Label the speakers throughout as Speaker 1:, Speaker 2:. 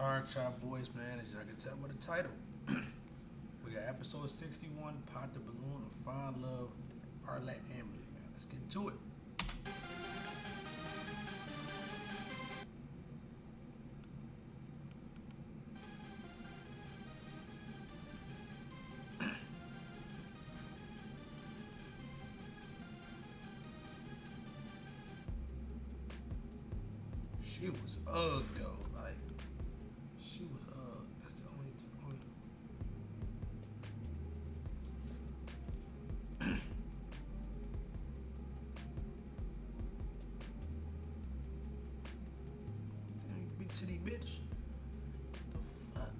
Speaker 1: Park Chop Boys, man. As y'all can tell by the title, we got episode 61, Pot the Balloon of Find Love, Arlette Amuli, man. Let's get to it. She was ugh though. Like, she was ugh. That's the only. Dang, big titty bitch. The fuck?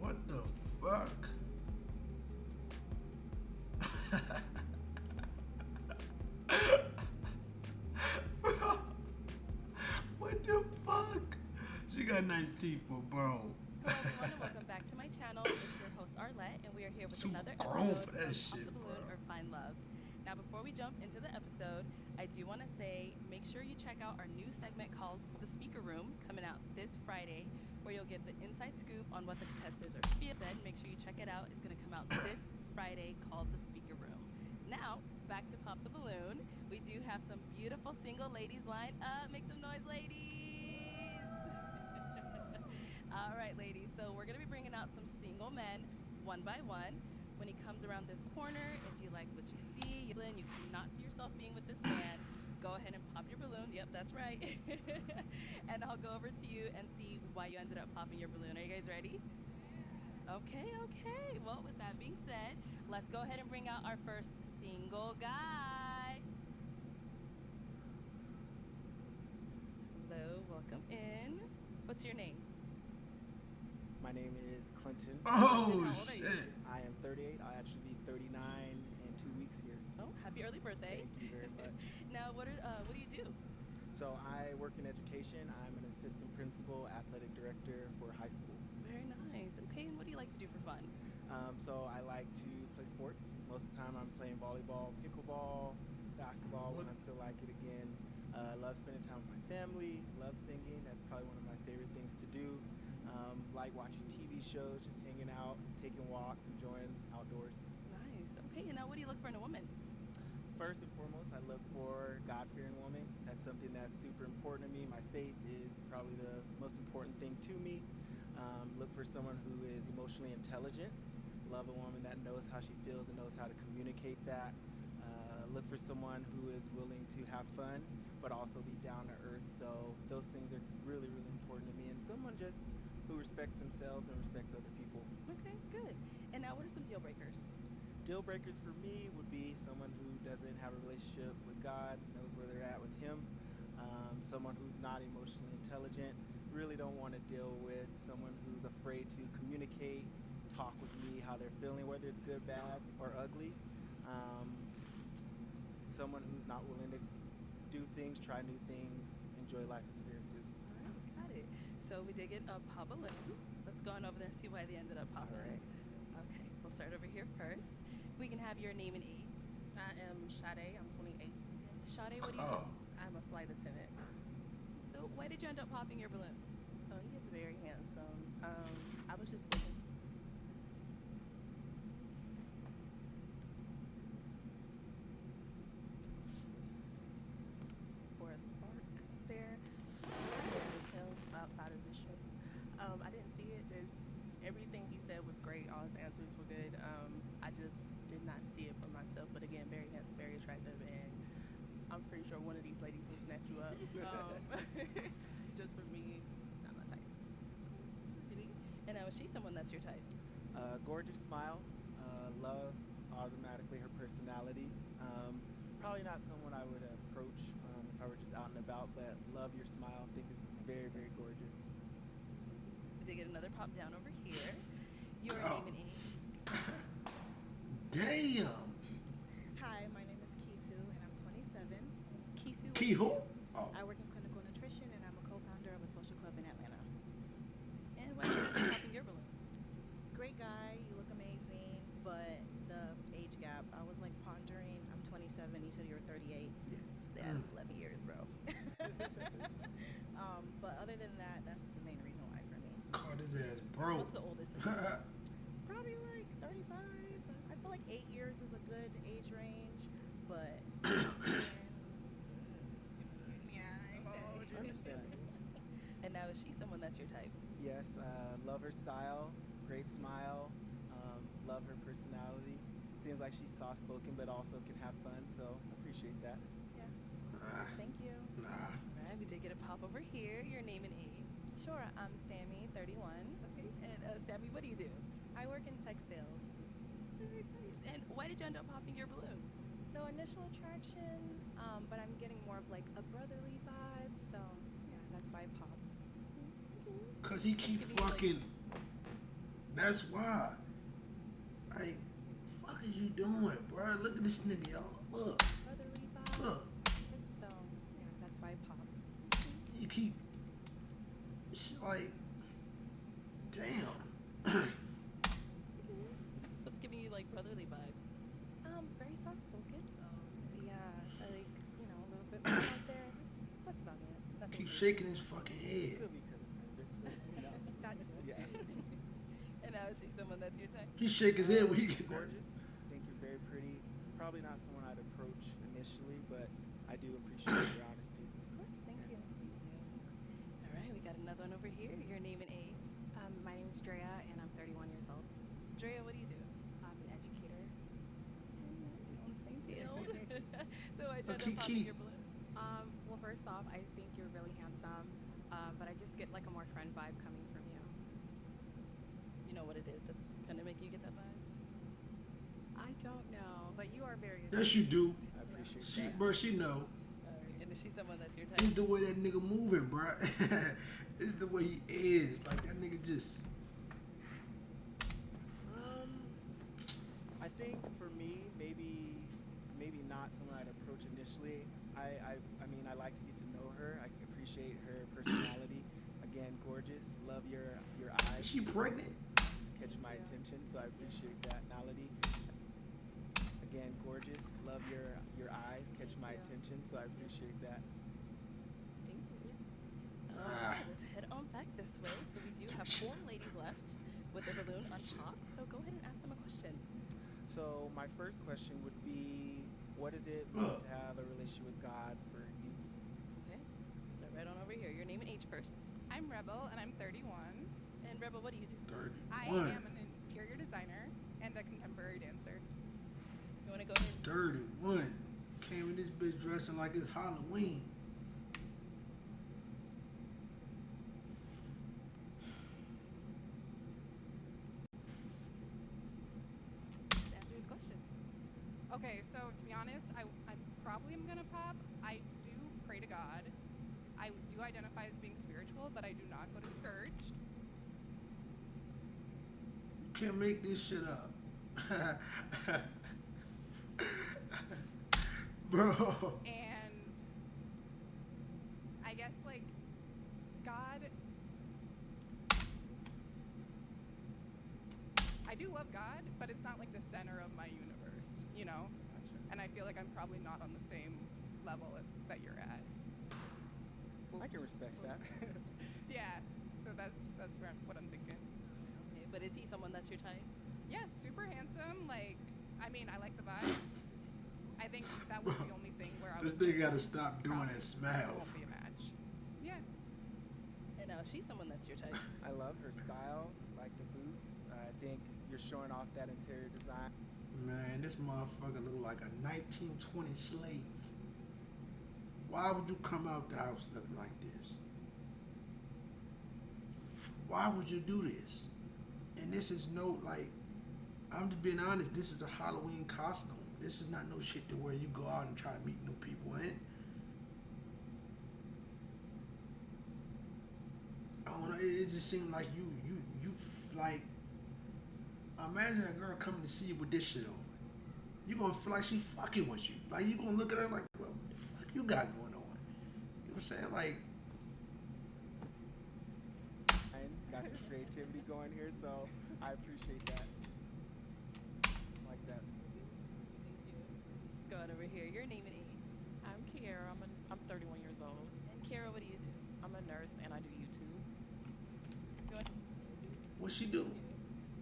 Speaker 1: What the fuck? What the fuck? She got nice teeth for bro.
Speaker 2: Hello everyone and welcome back to my channel. It's your host Arlette and we are here with
Speaker 1: Too
Speaker 2: another
Speaker 1: grown
Speaker 2: episode
Speaker 1: for that
Speaker 2: of
Speaker 1: shit,
Speaker 2: Pop the Balloon
Speaker 1: bro.
Speaker 2: or Find Love. Now before we jump into the episode, I do want to say make sure you check out our new segment called The Speaker Room coming out this Friday where you'll get the inside scoop on what the contestants are feeling. Make sure you check it out. It's going to come out this Friday called The Speaker Room. Now, back to Pop the Balloon. We do have some beautiful single ladies lined up. Make some noise, ladies. All right, ladies. So we're going to be bringing out some single men one by one. When he comes around this corner, if you like what you see, you cannot see yourself being with this man, go ahead and pop your balloon. Yep, that's right. And I'll go over to you and see why you ended up popping your balloon. Are you guys ready? Okay. Well, with that being said, let's go ahead and bring out our first single guy. Hello, welcome in. What's your name?
Speaker 3: My name is Clinton.
Speaker 1: Oh
Speaker 2: How old are you?
Speaker 1: shit.
Speaker 3: I am 38. I'll actually be 39 in 2 weeks here.
Speaker 2: Oh, happy early birthday.
Speaker 3: Thank you very much.
Speaker 2: Now, what do you do?
Speaker 3: So I work in education. I'm an assistant principal, athletic director for high school.
Speaker 2: Very nice. Okay, and what do you like to do for fun?
Speaker 3: So I like to play sports. Most of the time I'm playing volleyball, pickleball, basketball when I feel like it again. Love spending time with my family, love singing. That's probably one of my favorite things to do. Like watching TV shows, just hanging out, taking walks, enjoying outdoors.
Speaker 2: Nice. Okay, and now what do you look for in a woman?
Speaker 3: First and foremost, I look for God-fearing woman. That's something that's super important to me. My faith is probably the most important thing to me. Look for someone who is emotionally intelligent. Love a woman that knows how she feels and knows how to communicate that. Look for someone who is willing to have fun, but also be down to earth. So those things are really, really important to me. And someone just who respects themselves and respects other people.
Speaker 2: Okay, good. And now what are some deal breakers?
Speaker 3: Deal breakers for me would be someone who doesn't have a relationship with God, knows where they're at with Him. Someone who's not emotionally intelligent. Really don't want to deal with someone who's afraid to communicate, talk with me how they're feeling, whether it's good, bad, or ugly. Someone who's not willing to do things, try new things, enjoy life experiences.
Speaker 2: All right, got it. So we did get a pop balloon. Let's go on over there and see why they ended up popping.
Speaker 3: All right.
Speaker 2: Okay, we'll start over here first. We can have your name and age.
Speaker 4: I am Sade. I'm 28.
Speaker 2: Sade, what do you
Speaker 1: Oh.
Speaker 2: do?
Speaker 4: I'm a flight attendant.
Speaker 2: So why did you end up popping your balloon?
Speaker 4: So he is very handsome. I was just looking for a spark there. With him outside of the show. Everything he said was great. All his answers were good. I just did sure one of these ladies will snatch you up. Just for me, it's not my type.
Speaker 2: Really? And now, is she someone that's your type?
Speaker 3: Gorgeous smile. Love automatically her personality. Probably not someone I would approach if I were just out and about, but love your smile. Think it's very, very gorgeous.
Speaker 2: We did get another pop down over here. Your
Speaker 1: Oh.
Speaker 2: name and age.
Speaker 1: Damn.
Speaker 5: Hi, my name is Kisu, and I'm 27.
Speaker 2: Kisu.
Speaker 1: Key who? Oh.
Speaker 5: I work in clinical nutrition, and I'm a co-founder of a social club in Atlanta.
Speaker 2: And why did you end up popping your balloon?
Speaker 5: Great guy, you look amazing, but the age gap, I was like pondering, I'm 27, you said you were 38.
Speaker 3: Yes.
Speaker 5: That's 11 years, bro. But other than that, that's the main reason why for me.
Speaker 1: Caught his ass broke.
Speaker 2: What's the oldest that you
Speaker 5: Probably like 35. I feel like 8 years is a good age range, but yeah, I ain't gonna hold you.
Speaker 3: Understandable.
Speaker 2: And now, is she someone that's your type?
Speaker 3: Yes, love her style, great smile, love her personality. Seems like she's soft-spoken, but also can have fun, so appreciate that.
Speaker 5: Yeah,
Speaker 1: Nah.
Speaker 5: thank you.
Speaker 1: Nah.
Speaker 2: All right, we did get a pop over here. Your name and age.
Speaker 6: Sure, I'm Sammy, 31.
Speaker 2: Okay. And Sammy, what do you do?
Speaker 6: I work in tech sales.
Speaker 2: Very nice. And why did you end up popping your balloon?
Speaker 6: So initial attraction, but I'm getting more of like a brotherly vibe, so yeah, that's why I popped.
Speaker 1: Cause he keep
Speaker 2: Give me, like-
Speaker 1: fucking. That's why. Like, fuck is you doing, bro? Look at this nigga, y'all. Look,
Speaker 6: Brotherly vibe.
Speaker 1: look.
Speaker 6: So yeah, that's why I popped.
Speaker 1: You keep. It's like, damn.
Speaker 2: What's giving you like brotherly vibes?
Speaker 6: Very soft spoken. Yeah, I like, a little bit more out there. That's about it. Nothing
Speaker 1: Keep
Speaker 6: crazy.
Speaker 1: shaking his fucking head.
Speaker 3: Could be because of nervous, but no.
Speaker 6: That too.
Speaker 3: Yeah.
Speaker 2: And now, is she someone that's your type?
Speaker 1: He shake his head when he get nervous.
Speaker 3: Gorgeous. Think you're very pretty. Probably not someone I'd approach initially, but I do appreciate your honesty.
Speaker 6: Of course, thank you.
Speaker 2: All right, we got another one over here. Your name and age.
Speaker 6: My name is Drea, and I'm 31 years old.
Speaker 2: Drea, what do you do?
Speaker 6: I'm an educator.
Speaker 2: On the same field. So I
Speaker 1: Look,
Speaker 2: ended up popping
Speaker 1: Kiki.
Speaker 2: your balloon.
Speaker 6: Well, first off, I think you're really handsome, but I just get like a more friend vibe coming from you.
Speaker 2: You know what it is that's gonna make you get that vibe?
Speaker 6: I don't know, but you are very.
Speaker 1: Yes, you do.
Speaker 3: I appreciate
Speaker 1: She,
Speaker 3: that.
Speaker 1: bro, she know.
Speaker 2: Alright, and is she someone that's your
Speaker 1: It's
Speaker 2: type?
Speaker 1: the way that nigga moving, bro. It's the way he is. Like that nigga just.
Speaker 3: I think for me, maybe not someone I'd approach initially. I mean, I like to get to know her. I appreciate her personality. Again, gorgeous. Love your
Speaker 1: Is
Speaker 3: eyes.
Speaker 1: she pregnant?
Speaker 3: It's catching my attention, so I appreciate that. Nality. Again, gorgeous. Love your eyes. Catch my attention, so I appreciate that.
Speaker 2: Thank you.
Speaker 1: Ah.
Speaker 2: Alright, let's head on back this way. So we do have 4 ladies left with their balloon unpopped. So go ahead and ask them a question.
Speaker 3: So my first question would be, what is it like to have a relationship with God for you?
Speaker 2: Okay. So right on over here. Your name and age first.
Speaker 7: I'm Rebel, and I'm 31.
Speaker 2: And Rebel, what do you do?
Speaker 1: 31.
Speaker 7: I am an interior designer and a contemporary dancer.
Speaker 2: You want to go ahead and
Speaker 1: 31. Came in this bitch dressing like it's Halloween.
Speaker 2: answer his question?
Speaker 7: Okay, so to be honest, I probably am gonna pop. I do pray to God. I do identify as being spiritual, but I do not go to church.
Speaker 1: You can't make this shit up. Bro.
Speaker 7: And I guess, like, God. I do love God, but it's not like the center of my universe, you know?
Speaker 3: Gotcha.
Speaker 7: And I feel like I'm probably not on the same level that you're at.
Speaker 3: I can respect that.
Speaker 7: Yeah, so that's what I'm thinking.
Speaker 2: Okay, but is he someone that's your type?
Speaker 7: Yeah, super handsome. Like, I mean, I like the vibes. I think that was the only thing where I
Speaker 1: This
Speaker 7: was.
Speaker 1: nigga gotta stop doing
Speaker 7: probably
Speaker 1: that smile.
Speaker 7: Won't be a match. Yeah.
Speaker 2: And now she's someone that's your type.
Speaker 3: I love her style, like the boots. I think you're showing off that interior design.
Speaker 1: Man, this motherfucker look like a 1920 slave. Why would you come out the house looking like this? Why would you do this? And this is no, like, I'm just being honest, this is a Halloween costume. This is not no shit to where you go out and try to meet new people in. I don't know, it just seemed like you like, imagine a girl coming to see you with this shit on. You gonna feel like she fucking with you. Like, you gonna look at her like, well, what the fuck you got going on? You know what I'm saying? Like,
Speaker 3: got some creativity going here, so I appreciate that. Like that.
Speaker 2: Let's go on over here. Your name and age.
Speaker 8: I'm Kiara. I'm 31 years old.
Speaker 2: And Kara, what do you do?
Speaker 8: I'm a nurse and I do YouTube.
Speaker 2: Go ahead.
Speaker 1: what she do?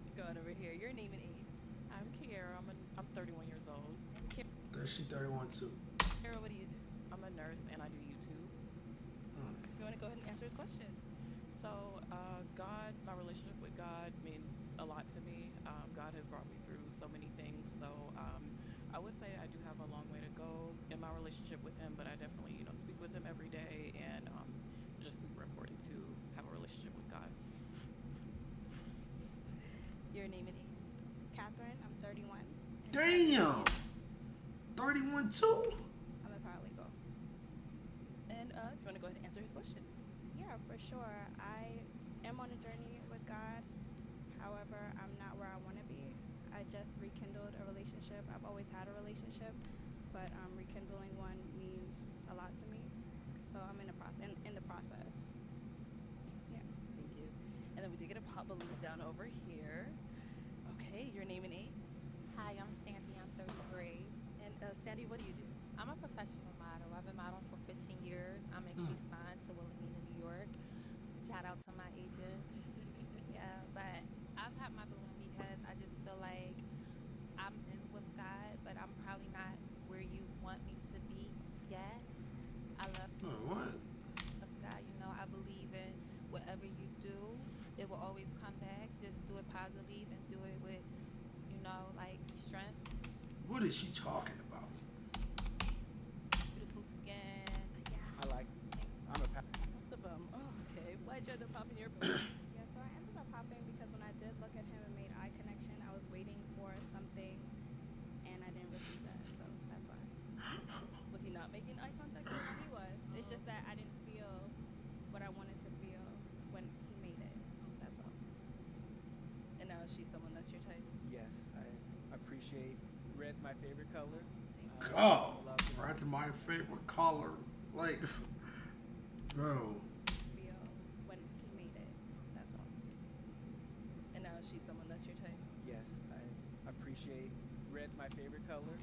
Speaker 2: Let's go on over here. Your name and age.
Speaker 8: I'm Kiara. I'm 31 years old.
Speaker 1: That she 31 too.
Speaker 2: Kara, what do you do?
Speaker 8: I'm a nurse and I do YouTube.
Speaker 2: You want to go ahead and answer his question?
Speaker 8: So, God, my relationship with God means a lot to me. God has brought me through so many things. So, I would say I do have a long way to go in my relationship with Him, but I definitely, speak with Him every day, and it's just super important to have a relationship with God.
Speaker 2: Your name and age.
Speaker 9: Catherine, I'm 31.
Speaker 1: Damn! 31 too?
Speaker 9: I'm a paralegal.
Speaker 2: And you want to go ahead and answer his question?
Speaker 9: Yeah, for sure. I am on a journey with God. However, I'm not where I want to be. I just rekindled a relationship. I've always had a relationship, but rekindling one means a lot to me. So I'm in the process. Yeah.
Speaker 2: Thank you. And then we did get a pop balloon down over here. Okay, your name and age.
Speaker 10: Hi, I'm Sandy. I'm 33.
Speaker 2: And Sandy, what do you do?
Speaker 10: I'm a professional model. I've been modeling for 15 years. I'm actually signed to Wilhelmina, New York. Shout out to my agent. Yeah, but I've had my balloon because I just feel like I'm in with God, but I'm probably not where you want me to be yet. I love
Speaker 1: What?
Speaker 10: God. I believe in whatever you do, it will always come back. Just do it positively and do it with, like strength.
Speaker 1: What is she talking about?
Speaker 2: Beautiful skin.
Speaker 3: I like. I'm a
Speaker 2: Both of them. Oh, okay. Why'd you end up popping your balloon?
Speaker 9: Yeah, so I ended up popping because when I did look at him and made eye connection, I was waiting for something and I didn't receive that. So that's why.
Speaker 2: Was he not making eye contact?
Speaker 9: He was. It's just that I didn't feel what I wanted to feel when he made it. That's all.
Speaker 2: And now is she someone that's your type?
Speaker 3: Yes, I appreciate. Red's my favorite color.
Speaker 1: Oh,
Speaker 3: love it.
Speaker 1: right to my favorite color. Like, bro.
Speaker 9: Feel when he made it. That's all.
Speaker 2: And now is she someone that's your type?
Speaker 3: Yes, I appreciate. Red's my favorite color.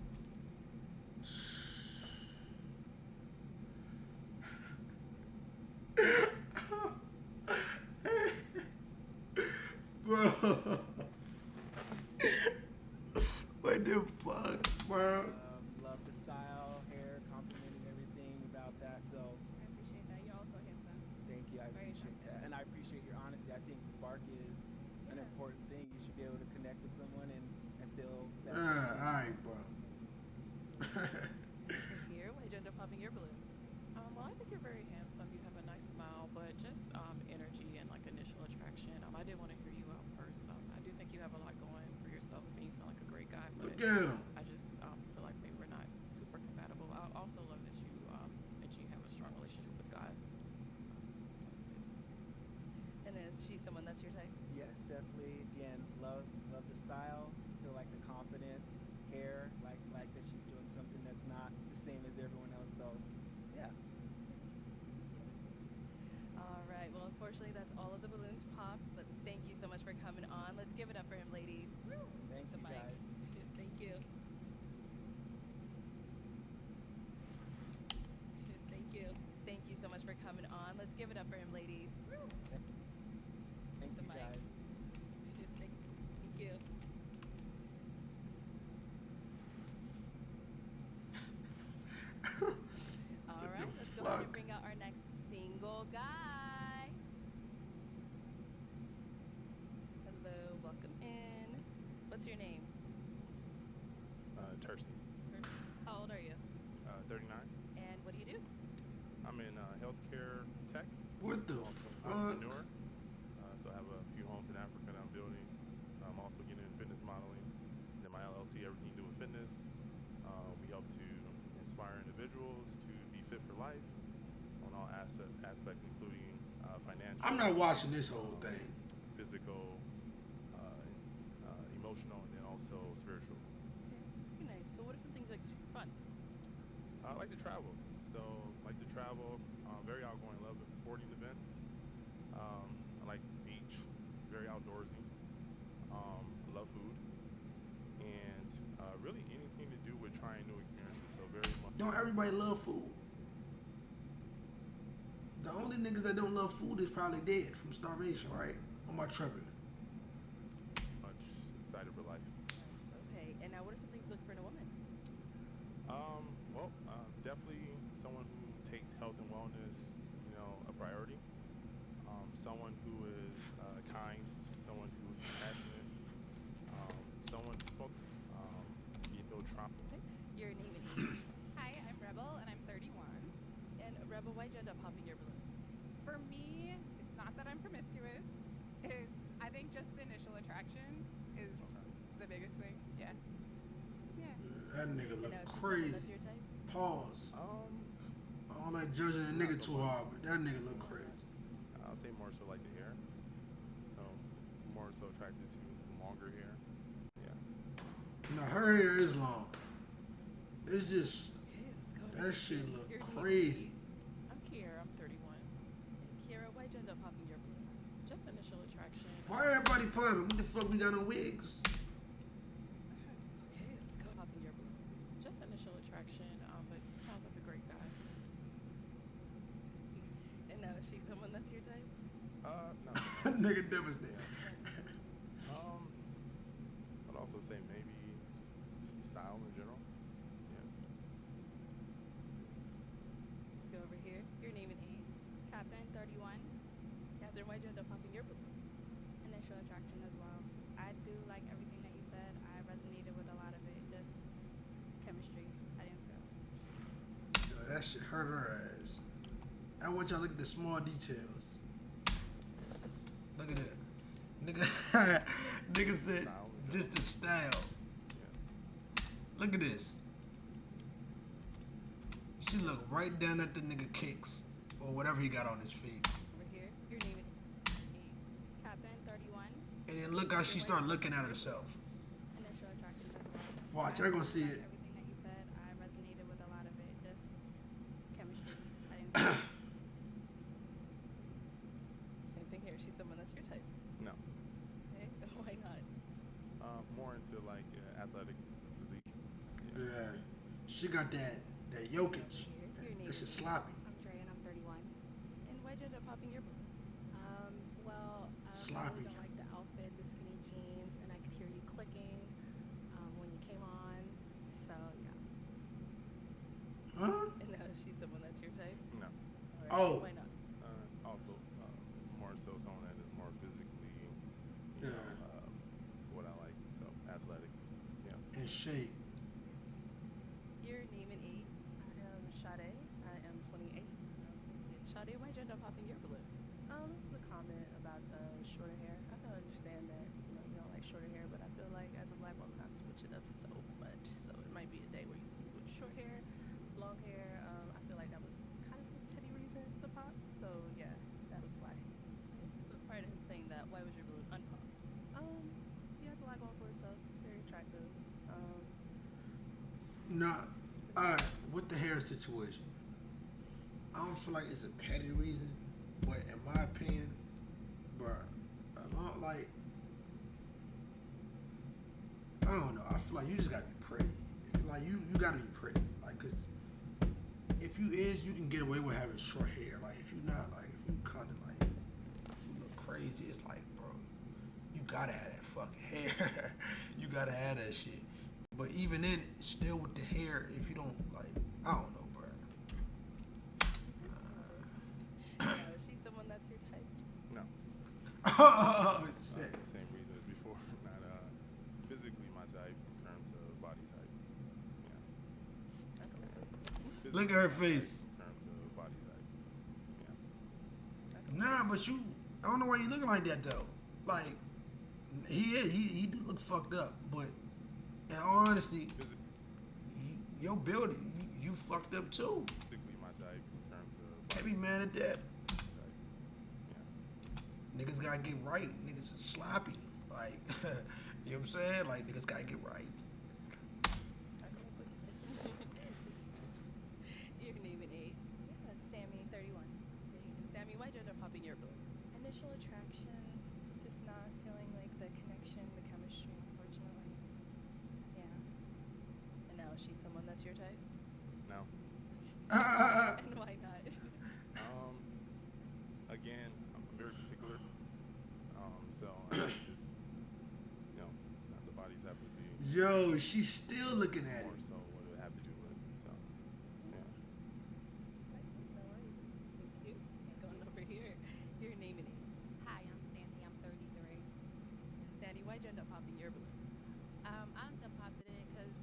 Speaker 1: Bro. What the fuck, bro?
Speaker 3: Love the style, hair, complimenting everything about that. So
Speaker 9: I appreciate that. You're also handsome.
Speaker 3: thank you. I
Speaker 9: Very
Speaker 3: appreciate that, and I appreciate your honesty. I think spark is an important thing. You should be able to connect with someone and feel that.
Speaker 1: Alright, bro.
Speaker 2: Over here, why'd you end up popping your balloon?
Speaker 8: Well, I think you're very handsome. You have a nice smile, but just energy and like initial attraction. I did want to hear you out first. I do think you have a lot going for yourself, and you sound like a great guy. But
Speaker 1: Look at him.
Speaker 8: I just feel like maybe we're not super compatible. I also love that you mentioned you have a strong relationship with God.
Speaker 2: And is she someone that's your type?
Speaker 3: Yes, definitely. Again, love the style. Feel like the confidence, hair, like that she's doing something that's not the same as everyone else. So, yeah.
Speaker 2: All right. Well, unfortunately, that's all of the balloons popped. But thank you so much for coming on. Let's give it up for him, ladies.
Speaker 3: Thank
Speaker 2: The
Speaker 3: you
Speaker 2: mic.
Speaker 3: guys.
Speaker 2: Thank you. Thank you. Thank you so much for coming on. Let's give it up for him, ladies.
Speaker 3: Thank
Speaker 2: The
Speaker 3: you
Speaker 2: mic.
Speaker 3: guys.
Speaker 2: Thank you. All right, let's go ahead and bring out our next single guy. Hello, welcome in. What's your name?
Speaker 11: Tercy,
Speaker 2: How old are you?
Speaker 11: 39.
Speaker 2: And what do you do?
Speaker 11: I'm in healthcare tech.
Speaker 1: What the
Speaker 11: Also an
Speaker 1: fuck?
Speaker 11: entrepreneur. So I have a few homes in Africa that I'm building. I'm also getting into fitness modeling. And then my LLC, everything to do with fitness. We help to inspire individuals to be fit for life on all aspects, including financial.
Speaker 1: I'm not watching this whole thing.
Speaker 11: Physical, emotional, and then also spiritual.
Speaker 2: Okay, very nice. So what are some things that you do for fun?
Speaker 11: I like to travel. So like to travel. Very outgoing. Love sporting events. I like beach. Very outdoorsy. Love food. And really anything to do with trying new experiences. So very much.
Speaker 1: Don't everybody love food? The only niggas that don't love food is probably dead from starvation, right? Or am I tripping?
Speaker 11: Much excited for life.
Speaker 2: Nice. Okay. And now, what are some things you look for in a woman?
Speaker 11: Well, definitely someone who takes health and wellness, a priority. Someone who is kind, someone who is compassionate, someone who trauma.
Speaker 2: Okay. Your name and age.
Speaker 7: Hi, I'm Rebel, and I'm 31.
Speaker 2: And Rebel, why'd you end up popping your balloon?
Speaker 7: For me, it's not that I'm promiscuous. I think just the initial attraction is the biggest thing. Yeah. Yeah.
Speaker 1: That nigga look
Speaker 2: And now, is she someone
Speaker 1: crazy.
Speaker 2: that's your type?
Speaker 1: Pause. I don't like judging a nigga too hard, but that nigga look crazy.
Speaker 11: I'll say more so like the hair. So more so attracted to longer hair. Yeah.
Speaker 1: Her hair is long. It's just
Speaker 2: Okay, let's go.
Speaker 1: that shit look
Speaker 2: Your name and
Speaker 1: crazy.
Speaker 8: I'm Kiera. I'm 31.
Speaker 2: And Kiera, why'd you end up popping your balloon?
Speaker 8: Just initial attraction.
Speaker 1: Why everybody popping? What the fuck we got on wigs?
Speaker 2: Okay, let's go. Popping your balloon.
Speaker 8: Just initial attraction, but sounds like a great guy.
Speaker 2: And now, is she someone that's your type?
Speaker 11: No.
Speaker 1: Nigga devastated.
Speaker 11: I'd also say maybe just the style in general. Yeah.
Speaker 2: Let's go over here. Your name and age.
Speaker 9: Catherine, 31.
Speaker 2: Catherine, why'd you end up popping your balloon?
Speaker 9: Initial attraction as well. I do like everything that you said. I resonated with a lot of it. Just chemistry. I didn't feel.
Speaker 1: Yo, that shit hurt her ass. I want y'all to look at the small details. Look at that. Nigga said just the style. Look at this. She look right down at the nigga kicks or whatever he got on his feet.
Speaker 2: Over here. Your name and age.
Speaker 9: Catherine, 31.
Speaker 1: And then look how she start looking at herself.
Speaker 9: Initial attraction as well.
Speaker 1: Watch, y'all gonna see it.
Speaker 9: Everything that you said, I resonated with a lot of it. Just chemistry. I didn't feel.
Speaker 2: Same thing here. She's someone that's your type.
Speaker 11: No.
Speaker 2: Okay. Why not?
Speaker 11: More into like athletic physique.
Speaker 1: Yeah. She got that Jokic.
Speaker 2: Your name
Speaker 1: That shit
Speaker 2: and
Speaker 1: sloppy.
Speaker 9: I'm Dre and I'm 31.
Speaker 2: And why'd you end up popping your balloon?
Speaker 9: Well, I
Speaker 1: Sloppy.
Speaker 9: really don't like the outfit, the skinny jeans, and I could hear you clicking when you came on. So, yeah.
Speaker 1: Huh?
Speaker 2: And now, is she someone that's your type?
Speaker 11: No.
Speaker 2: All right.
Speaker 1: Oh.
Speaker 2: Why not?
Speaker 11: Also, more so someone that is more physically, what I like. So athletic. Yeah.
Speaker 1: In shape.
Speaker 2: Your name and age.
Speaker 6: I am Sade. I am 28.
Speaker 2: And Sade, why'd you end up popping your balloon?
Speaker 6: This is a comment about shorter hair. I can understand that you don't like shorter hair, but I feel like as a black woman, I switch it up so much. So it might be a day where you see me with short hair, long hair. I feel like that was kind of a petty reason to pop. So yeah, that was why.
Speaker 2: But prior to him saying that, why was your balloon unpopped?
Speaker 6: He has a lot going for himself. He's very attractive.
Speaker 1: Nah. Alright, with the hair situation. I don't feel like it's a petty reason, but in my opinion, bruh, I don't know. I feel like you just gotta be pretty. You gotta be pretty. Like, cause if you can get away with having short hair. Like, if you not, like, if you kind of like, you look crazy, it's like, bro, you gotta have that fucking hair. You gotta have that shit. But even then, still with the hair, if you don't like, I don't know, bro.
Speaker 2: Now, is she someone that's your type?
Speaker 11: No.
Speaker 1: Oh, shit.
Speaker 11: Same reason as before. Not physically my type in terms of body type. Yeah.
Speaker 1: Look at her face.
Speaker 11: In terms of body type.
Speaker 1: but you, I don't know why you looking like that though. Like, he do look fucked up, but in all honesty, your build, you fucked up too.
Speaker 11: Physically my type in terms of.
Speaker 1: Can't be mad at that.
Speaker 11: Type. Yeah.
Speaker 1: Niggas gotta get right. Niggas is sloppy. Like, you know what I'm saying? Like, niggas gotta get right.
Speaker 2: Your name and age.
Speaker 9: Yeah, Sammy, 31.
Speaker 2: Sammy, why'd you end up popping your balloon?
Speaker 9: Initial attraction, just not feeling like the connection, the chemistry, unfortunately. Yeah.
Speaker 2: And now is she someone that's your type?
Speaker 11: No.
Speaker 2: And why not?
Speaker 11: Again, I'm very particular. So I just, not the body type would be
Speaker 1: Yo, she's still looking at
Speaker 11: more
Speaker 1: it.
Speaker 11: so what it would have to do with. So, yeah.
Speaker 2: No worries. Thank you. Going over here. Your name and age.
Speaker 10: Hi, I'm Sandy. I'm 33.
Speaker 2: And Sandy, why'd you end up popping your balloon?
Speaker 10: I ended up popping it because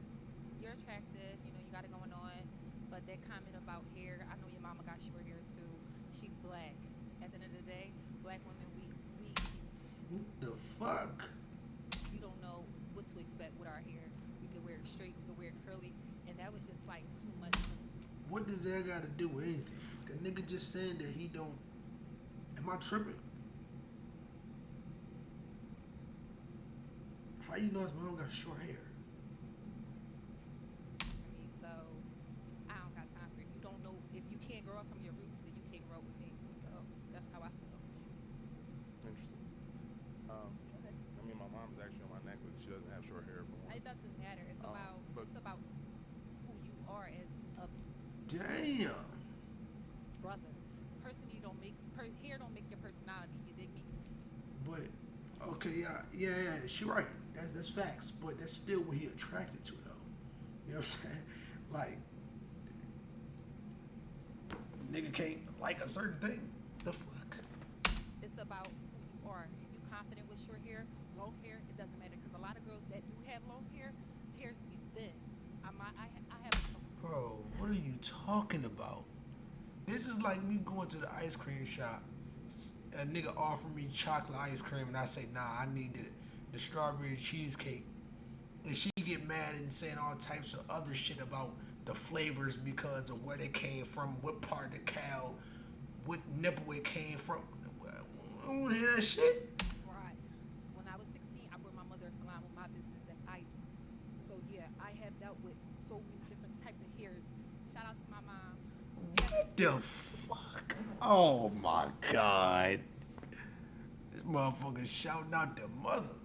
Speaker 10: you're attractive. You know, you got it going on. But that comment about hair, I know your mama got short hair too. She's black. At the end of the day, black women, we
Speaker 1: What the fuck?
Speaker 10: you don't know what to expect with our hair. We could wear it straight, we could wear it curly, and that was just like too much for me.
Speaker 1: What does that got to do with anything? The nigga just saying that he don't. Am I tripping? How you know his mom got short hair?
Speaker 10: For me, so I don't got time for it. You don't know if you can't grow up from your roots, then you can't grow up with me. So that's how I feel.
Speaker 11: Interesting. I mean, my mom's actually on my necklace. She doesn't have short hair. For one.
Speaker 10: It doesn't matter. It's about who you are as a
Speaker 1: Damn.
Speaker 10: brother. Person you don't make hair don't make your personality. You dig me?
Speaker 1: But okay, yeah, she right. That's facts. But that's still what he attracted to though. You know what I'm saying? Like, nigga can't like a certain thing. The fuck?
Speaker 10: It's about who you are. If you're confident with short hair, long hair, it doesn't matter. Because a lot of girls that do have long hair, hairs be thin. I have a
Speaker 1: Bro, what are you talking about? This is like me going to the ice cream shop. A nigga offer me chocolate ice cream, and I say, nah, I need the strawberry cheesecake. And she get mad and saying all types of other shit about the flavors because of where they came from, what part of the cow, what nipple it came from. I don't want to hear that shit.
Speaker 10: Right. When I was 16, I brought my mother a salon with my business that I do. So yeah, I have dealt with so many different type of hairs. Shout out to my mom.
Speaker 1: What the fuck? Oh my god. This motherfucker shouting out the mother.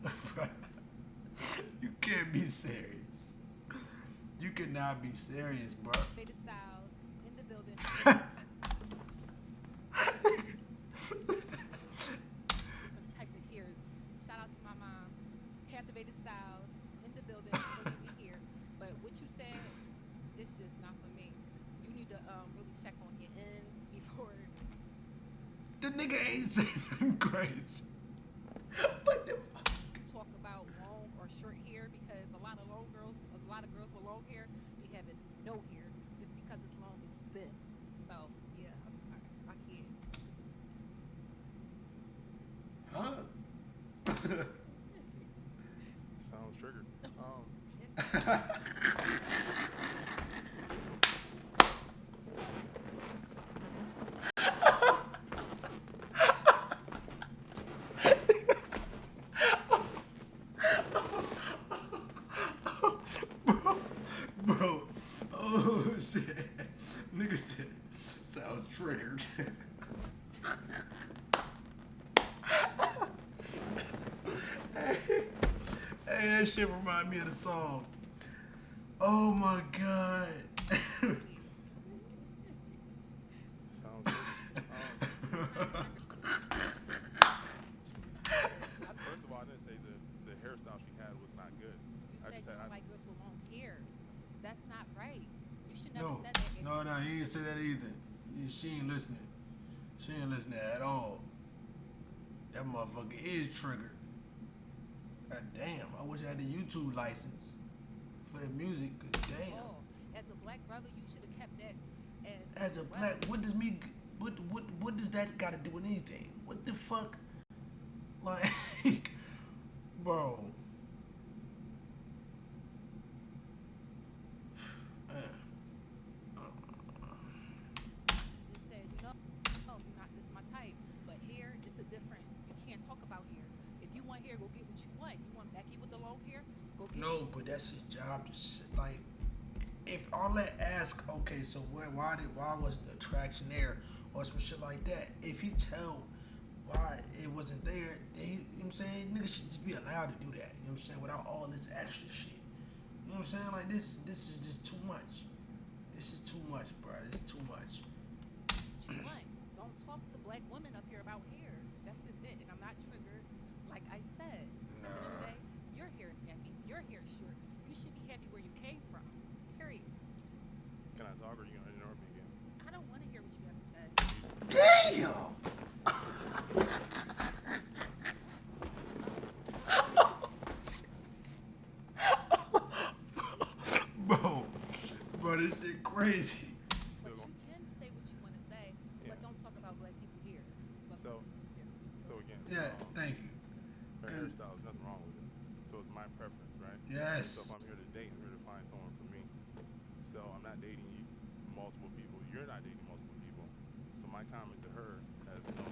Speaker 1: You can't be serious. You cannot be serious, bro.
Speaker 10: Beta Styles in the building. Different type of hairs. Shout out to my mom. Captivated Styles in the building. Believe me here. But what you said, it's just not for me. You need to really check on your ends before.
Speaker 1: The nigga ain't saying nothing crazy. What the fuck?
Speaker 10: Talk about long or short hair because a lot of girls with long hair be having no hair just because it's long, it's thin. So yeah, I'm sorry, I can't.
Speaker 1: Huh?
Speaker 11: Sounds triggered.
Speaker 1: Bro, oh shit. Nigga said, sounds triggered. Hey, that shit remind me of the song. Oh my god.
Speaker 11: Sounds triggered. First of all, I didn't say the hairstyle she had was not good.
Speaker 10: You
Speaker 11: I
Speaker 10: said
Speaker 11: just
Speaker 10: you
Speaker 11: said
Speaker 10: don't like girls with long hair. That's not right. You should never
Speaker 1: No,
Speaker 10: said that.
Speaker 1: no, he didn't say that either. She ain't listening. She ain't listening at all. That motherfucker is triggered. God damn, I wish I had a YouTube license for the music. 'Cause damn.
Speaker 10: Oh, as a black brother, you should have kept that
Speaker 1: As a black, what does me? what does that got to do with anything? What the fuck? Like, bro.
Speaker 7: Just said, oh, you're not just my type. But here, it's a different. You can't talk about here. If you want hair, go get what you want. You want Becky with the long hair? Go get.
Speaker 1: No, but that's his job. Just like, if Arlette ask, okay, so why was the attraction there or some shit like that? If he tell why it wasn't there, then you know what I'm saying, niggas should just be allowed to do that. You know what I'm saying, without all this extra shit. You know what I'm saying? Like this is just too much. This is too much, bro. It's too much.
Speaker 7: What you want? Don't talk to black women up here about hair. That's just it. And I'm not triggered. Like I said, at the end of the day, your hair is nappy. Your hair is short. You should be happy where you came from. Period.
Speaker 11: Can I talk or you gonna interrupt me again?
Speaker 7: I don't want to hear what you have to say.
Speaker 1: Damn. Bro, this shit crazy.
Speaker 7: But you can say what you want to say, but don't talk about black people here. But
Speaker 11: So again.
Speaker 1: Yeah, thank you.
Speaker 11: Her hairstyle, there's nothing wrong with it. So it's my preference, right?
Speaker 1: Yes.
Speaker 11: So if I'm here to date, I'm here to find someone for me. So I'm not dating multiple people. You're not dating multiple people. So my comment to her has no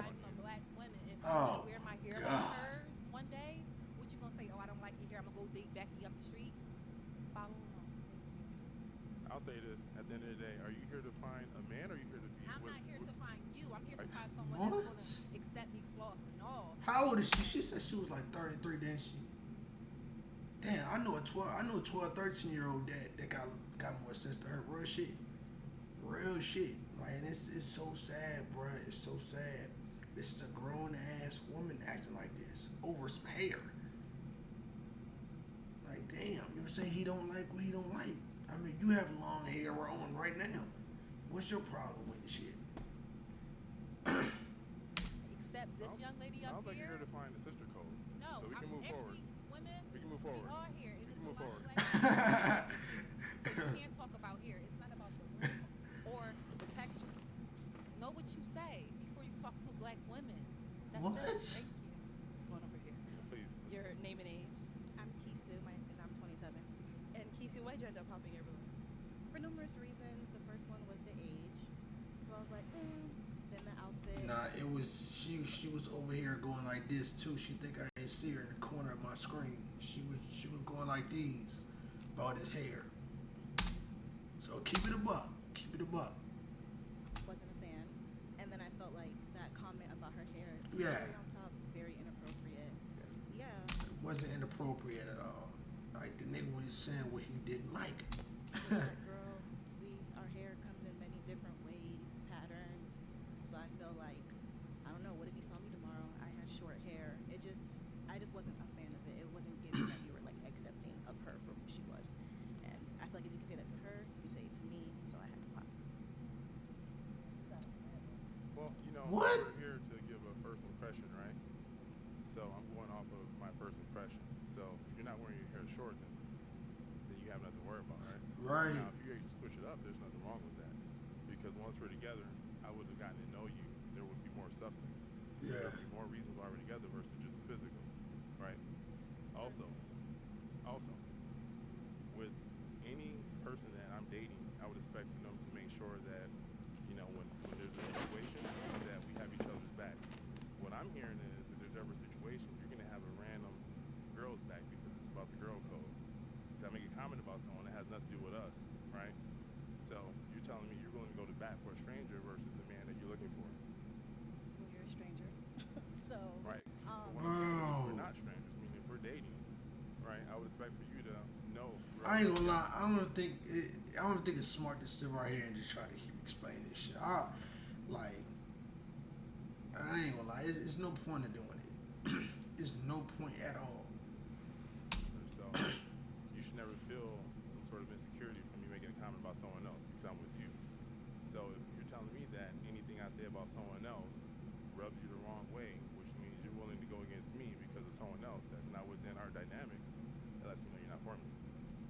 Speaker 7: I'm a black woman. If I
Speaker 1: Oh,
Speaker 7: wear my hair
Speaker 1: God.
Speaker 7: like hers one day, what you gonna say? Oh, I don't like your hair. I'm gonna go date Becky up the street. Follow along.
Speaker 11: I'll say this, at the end of the day, are you here to find a man or are you here to be
Speaker 7: I'm
Speaker 11: with,
Speaker 7: not here to find you. I'm here to
Speaker 11: Are-
Speaker 7: find someone
Speaker 1: What?
Speaker 7: that's gonna accept me, floss and all.
Speaker 1: How old is she? She said she was like 33, didn't she? Damn, I know a 12, 13-year-old that got more sense to her. Real shit. Real shit. Like, and it's so sad, bruh. It's so sad. This is a grown ass woman acting like this over some hair. Like, damn, you know what I'm saying? He don't like what he don't like. I mean, you have long hair on right now. What's your problem with the shit?
Speaker 7: Except this young lady up
Speaker 11: sounds like
Speaker 7: here.
Speaker 11: you're here to find the sister code.
Speaker 7: No,
Speaker 11: So we can
Speaker 7: I'm
Speaker 11: move forward.
Speaker 7: actually women.
Speaker 11: We can move forward.
Speaker 7: We are here.
Speaker 11: We
Speaker 7: It
Speaker 11: can
Speaker 7: is
Speaker 11: move
Speaker 7: a lot
Speaker 11: forward.
Speaker 7: of black so you can't talk about hair. It's not about the look or the texture. Know what you say before you talk to black women. That's
Speaker 1: What?
Speaker 7: it. Thank you.
Speaker 2: What's going over here?
Speaker 11: Please.
Speaker 2: Your name and age.
Speaker 5: I'm Kisu, and I'm 27.
Speaker 2: And Kisu, why'd you end up popping your balloon?
Speaker 5: For numerous reasons. The first one was the age. So I was like, then the outfit.
Speaker 1: Nah, it was she was over here going like this too. She think I ain't see her in the corner of my screen. She was going like these about his hair. So keep it a buck. Keep it a buck.
Speaker 5: Wasn't a fan. And then I felt like that comment about her hair.
Speaker 1: Yeah.
Speaker 5: Very on top, very inappropriate. Yeah.
Speaker 1: It wasn't inappropriate at all. Like the nigga was just saying what he didn't like.
Speaker 5: Like, girl, our hair comes in many different ways, patterns. So I feel like, I don't know, what if you saw me tomorrow? I had short hair. I just wasn't a fan of it. It wasn't giving that you were like accepting of her for who she was. And I feel like if you can say that to her, you can say it to me. So I had to pop.
Speaker 11: Well,
Speaker 1: What?
Speaker 11: we're here to give a first impression, right? So I'm going off of my first impression. So if you're not wearing your hair short, then you have nothing to worry about, right?
Speaker 1: Right.
Speaker 11: Now, if you're ready to switch it up, there's nothing wrong with that. Because once we're together, I would have gotten to know you. There would be more substance. There
Speaker 1: Yeah.
Speaker 11: would be more reasons why we're together versus just the physical, right? Also, with any person that I'm dating, I would expect for them to make sure that, when there's a situation, that we have each other's back. What I'm hearing is, if there's ever a situation, you're going to have a random girl's back because it's about the girl code. If I make a comment about someone that has nothing to do with us, right? So you're telling me you're willing to go to bat for a stranger versus the man that you're looking for.
Speaker 5: When you're a stranger. So,
Speaker 11: Right. But what I'm saying is,
Speaker 1: Wow.
Speaker 11: we're not strangers. I mean, if we're dating, right, I would expect for you to know.
Speaker 1: I ain't gonna lie. I don't think it's smart to sit right here and just try to keep explaining this shit. I ain't gonna lie. It's no point in doing it. It's no point at all.
Speaker 11: So you should never feel some sort of insecurity from me making a comment about someone else because I'm with you. So if you're telling me that anything I say about someone else rubs you the wrong way, which means you're willing to go against me because of someone else that's not within our dynamics, that lets me know you're not for me.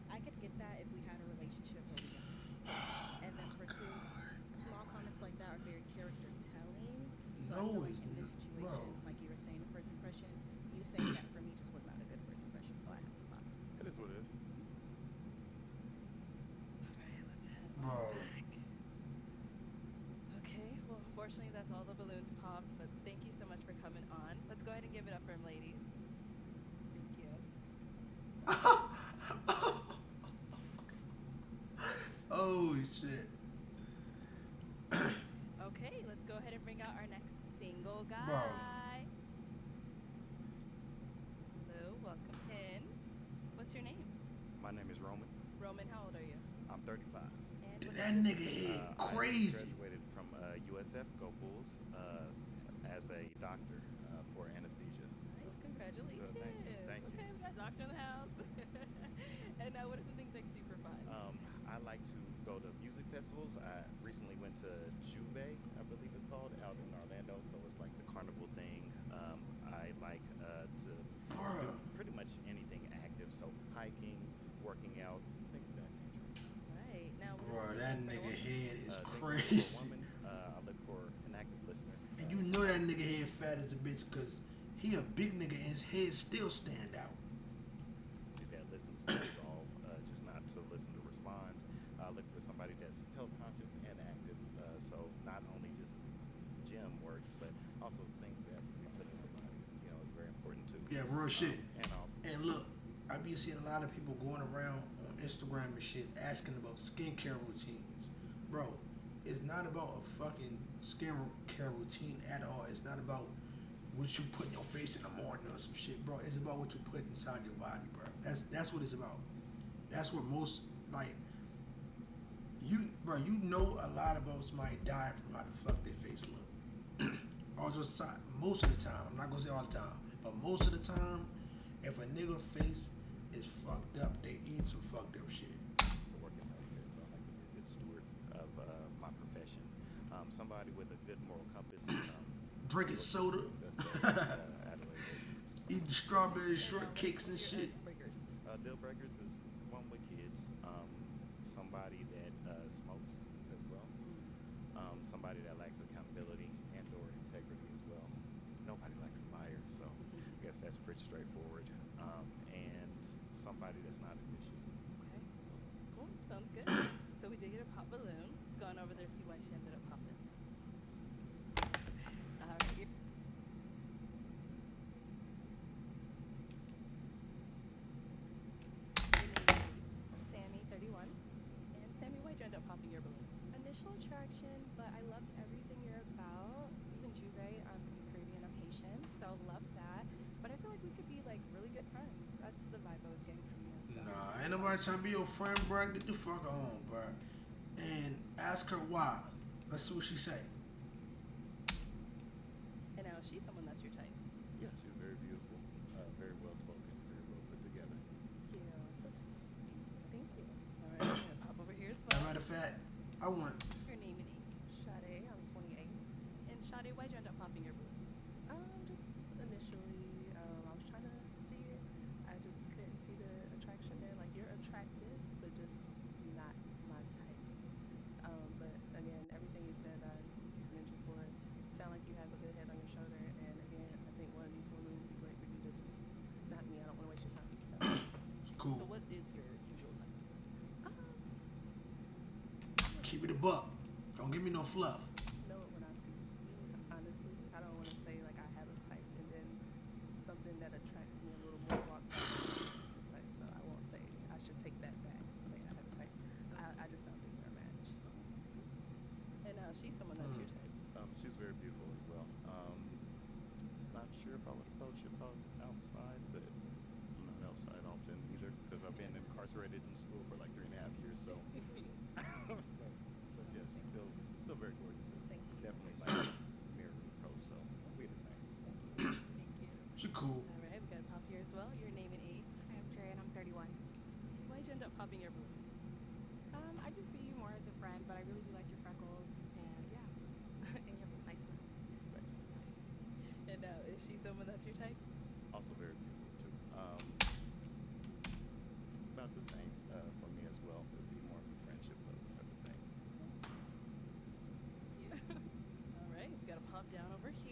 Speaker 5: I could get that if we had a relationship where we and then for two, small comments So I
Speaker 1: No,
Speaker 5: feel like
Speaker 1: it's
Speaker 5: in this
Speaker 1: n-
Speaker 5: situation,
Speaker 1: bro.
Speaker 5: like you were saying, the first impression, you saying that for me just was not a good first impression, so I had to pop.
Speaker 11: It is what it is.
Speaker 2: All right, let's head on
Speaker 1: Bro.
Speaker 2: back. Okay, well, unfortunately, that's all the balloons popped, but thank you so much for coming on. Let's go ahead and give it up for him, ladies. Thank you.
Speaker 1: Oh shit.
Speaker 2: Okay, let's go ahead and bring out our next single guy.
Speaker 1: Bro.
Speaker 2: Hello, welcome in. What's your name?
Speaker 12: My name is Roman.
Speaker 2: Roman, how old are you?
Speaker 12: I'm 35.
Speaker 2: And what
Speaker 1: That
Speaker 2: is
Speaker 1: nigga head
Speaker 12: I
Speaker 1: crazy.
Speaker 12: graduated from USF, Go Bulls, as a doctor for anesthesia.
Speaker 2: Nice, congratulations.
Speaker 12: Thank you.
Speaker 2: Okay, we got a doctor in the house. And what are some things I can do for fun?
Speaker 12: I like to go to music festivals. I recently went to Juve, I believe it's called, out in Orlando. So it's like the carnival thing. I like to do
Speaker 1: Bruh.
Speaker 12: pretty much anything active. So hiking, working out, things of that nature.
Speaker 2: Right, now
Speaker 1: Bro, that nigga head is
Speaker 12: Things I look for a
Speaker 1: crazy.
Speaker 12: woman, I look for an active listener.
Speaker 1: And you know that nigga head fat as a bitch because he a big nigga and his head still stand out.
Speaker 12: That listens to resolve, just not to listen to respond. Look for somebody that's health conscious and active. So not only just gym work, but also things that we put in their bodies. You know, is very important too.
Speaker 1: Yeah, real shit.
Speaker 12: And also,
Speaker 1: And look, I be seeing a lot of people going around on Instagram and shit asking about skincare routines. Bro, it's not about a fucking skincare routine at all. It's not about what you put in your face in the morning or some shit, bro. It's about what you put inside your body, bro. That's what it's about. That's what most like you know a lot about somebody dying from how the fuck their face look. Also, most of the time, I'm not gonna say all the time, but most of the time, if a nigga face is fucked up, they eat some fucked up shit.
Speaker 12: to work in healthcare, so I like to be a good steward of my profession. Somebody with a good moral compass.
Speaker 1: Drinking soda, eating strawberry shortcakes and shit.
Speaker 2: Breakers.
Speaker 12: Deal breakers is one with kids. Somebody that smokes as well. Somebody that lacks accountability and or integrity as well. Nobody likes a liar, so I guess that's pretty straightforward. And somebody that's not ambitious.
Speaker 2: Okay, cool, sounds good. So we did get a pop balloon. Let's go on over there and see why she ended up popping. All right, here. Sammy, 31. And Sammy, why'd you end up popping your balloon?
Speaker 9: Initial attraction, but I loved everything you're about. Even Juve, I'm from Caribbean, I'm Haitian, so love that. But I feel like we could be like really good friends. That's the vibe I was getting from you. So.
Speaker 1: Nah, ain't nobody trying to be your friend, bro. Get the fuck on, bro. And ask her why. Let's see what she say.
Speaker 2: And now is she someone that's your type?
Speaker 12: Yeah, she's very beautiful, very well spoken, very well put together.
Speaker 2: Thank you. So sweet. Thank you. All right, I'm gonna pop over here as
Speaker 1: As a
Speaker 2: well.
Speaker 1: matter of fact, I want
Speaker 2: Your name and age.
Speaker 6: Sade, I'm 28.
Speaker 2: And Sade, why'd you end up popping your balloon?
Speaker 6: Just initially, I was trying to see it. I just couldn't see the attraction there. Like, you're attractive, but just not my type. But again, everything you said, I commend you for it. Sound like you have a good head on your shoulder. And again, I think one of these women would be great for you. Just not me. I don't want to waste your time. So,
Speaker 1: cool.
Speaker 2: So what is your usual type?
Speaker 1: Keep it a buck. Don't give me no fluff.
Speaker 6: know it when I see it. Honestly, I don't want to say like I have a type and then something that attracts me a little more walks out. Like, so I won't say I should take that back. Say I have a type. I just don't think we're a match.
Speaker 2: And she's someone that's your type.
Speaker 12: She's very beautiful as well. Not sure if I would approach if I was outside, but I'm not outside often either because I've been incarcerated in school for like 3.5 years. So, but yeah, she's still very gorgeous.
Speaker 2: Thank you.
Speaker 12: Definitely like mirror approach. So we're the same.
Speaker 2: Thank you.
Speaker 1: She cool.
Speaker 2: All right, we got a pop here as well. Your name and age.
Speaker 10: I'm Dre and I'm 31.
Speaker 2: Why'd you end up popping your balloon?
Speaker 10: I just see you more as a friend, but I really do like your freckles and yeah, and you have a nice smile.
Speaker 12: Thank you.
Speaker 2: And is she someone that's your type?
Speaker 12: Also very beautiful too. About the same for me as well. It would be more of a friendship type of thing.
Speaker 2: All right, we got to pop down over here.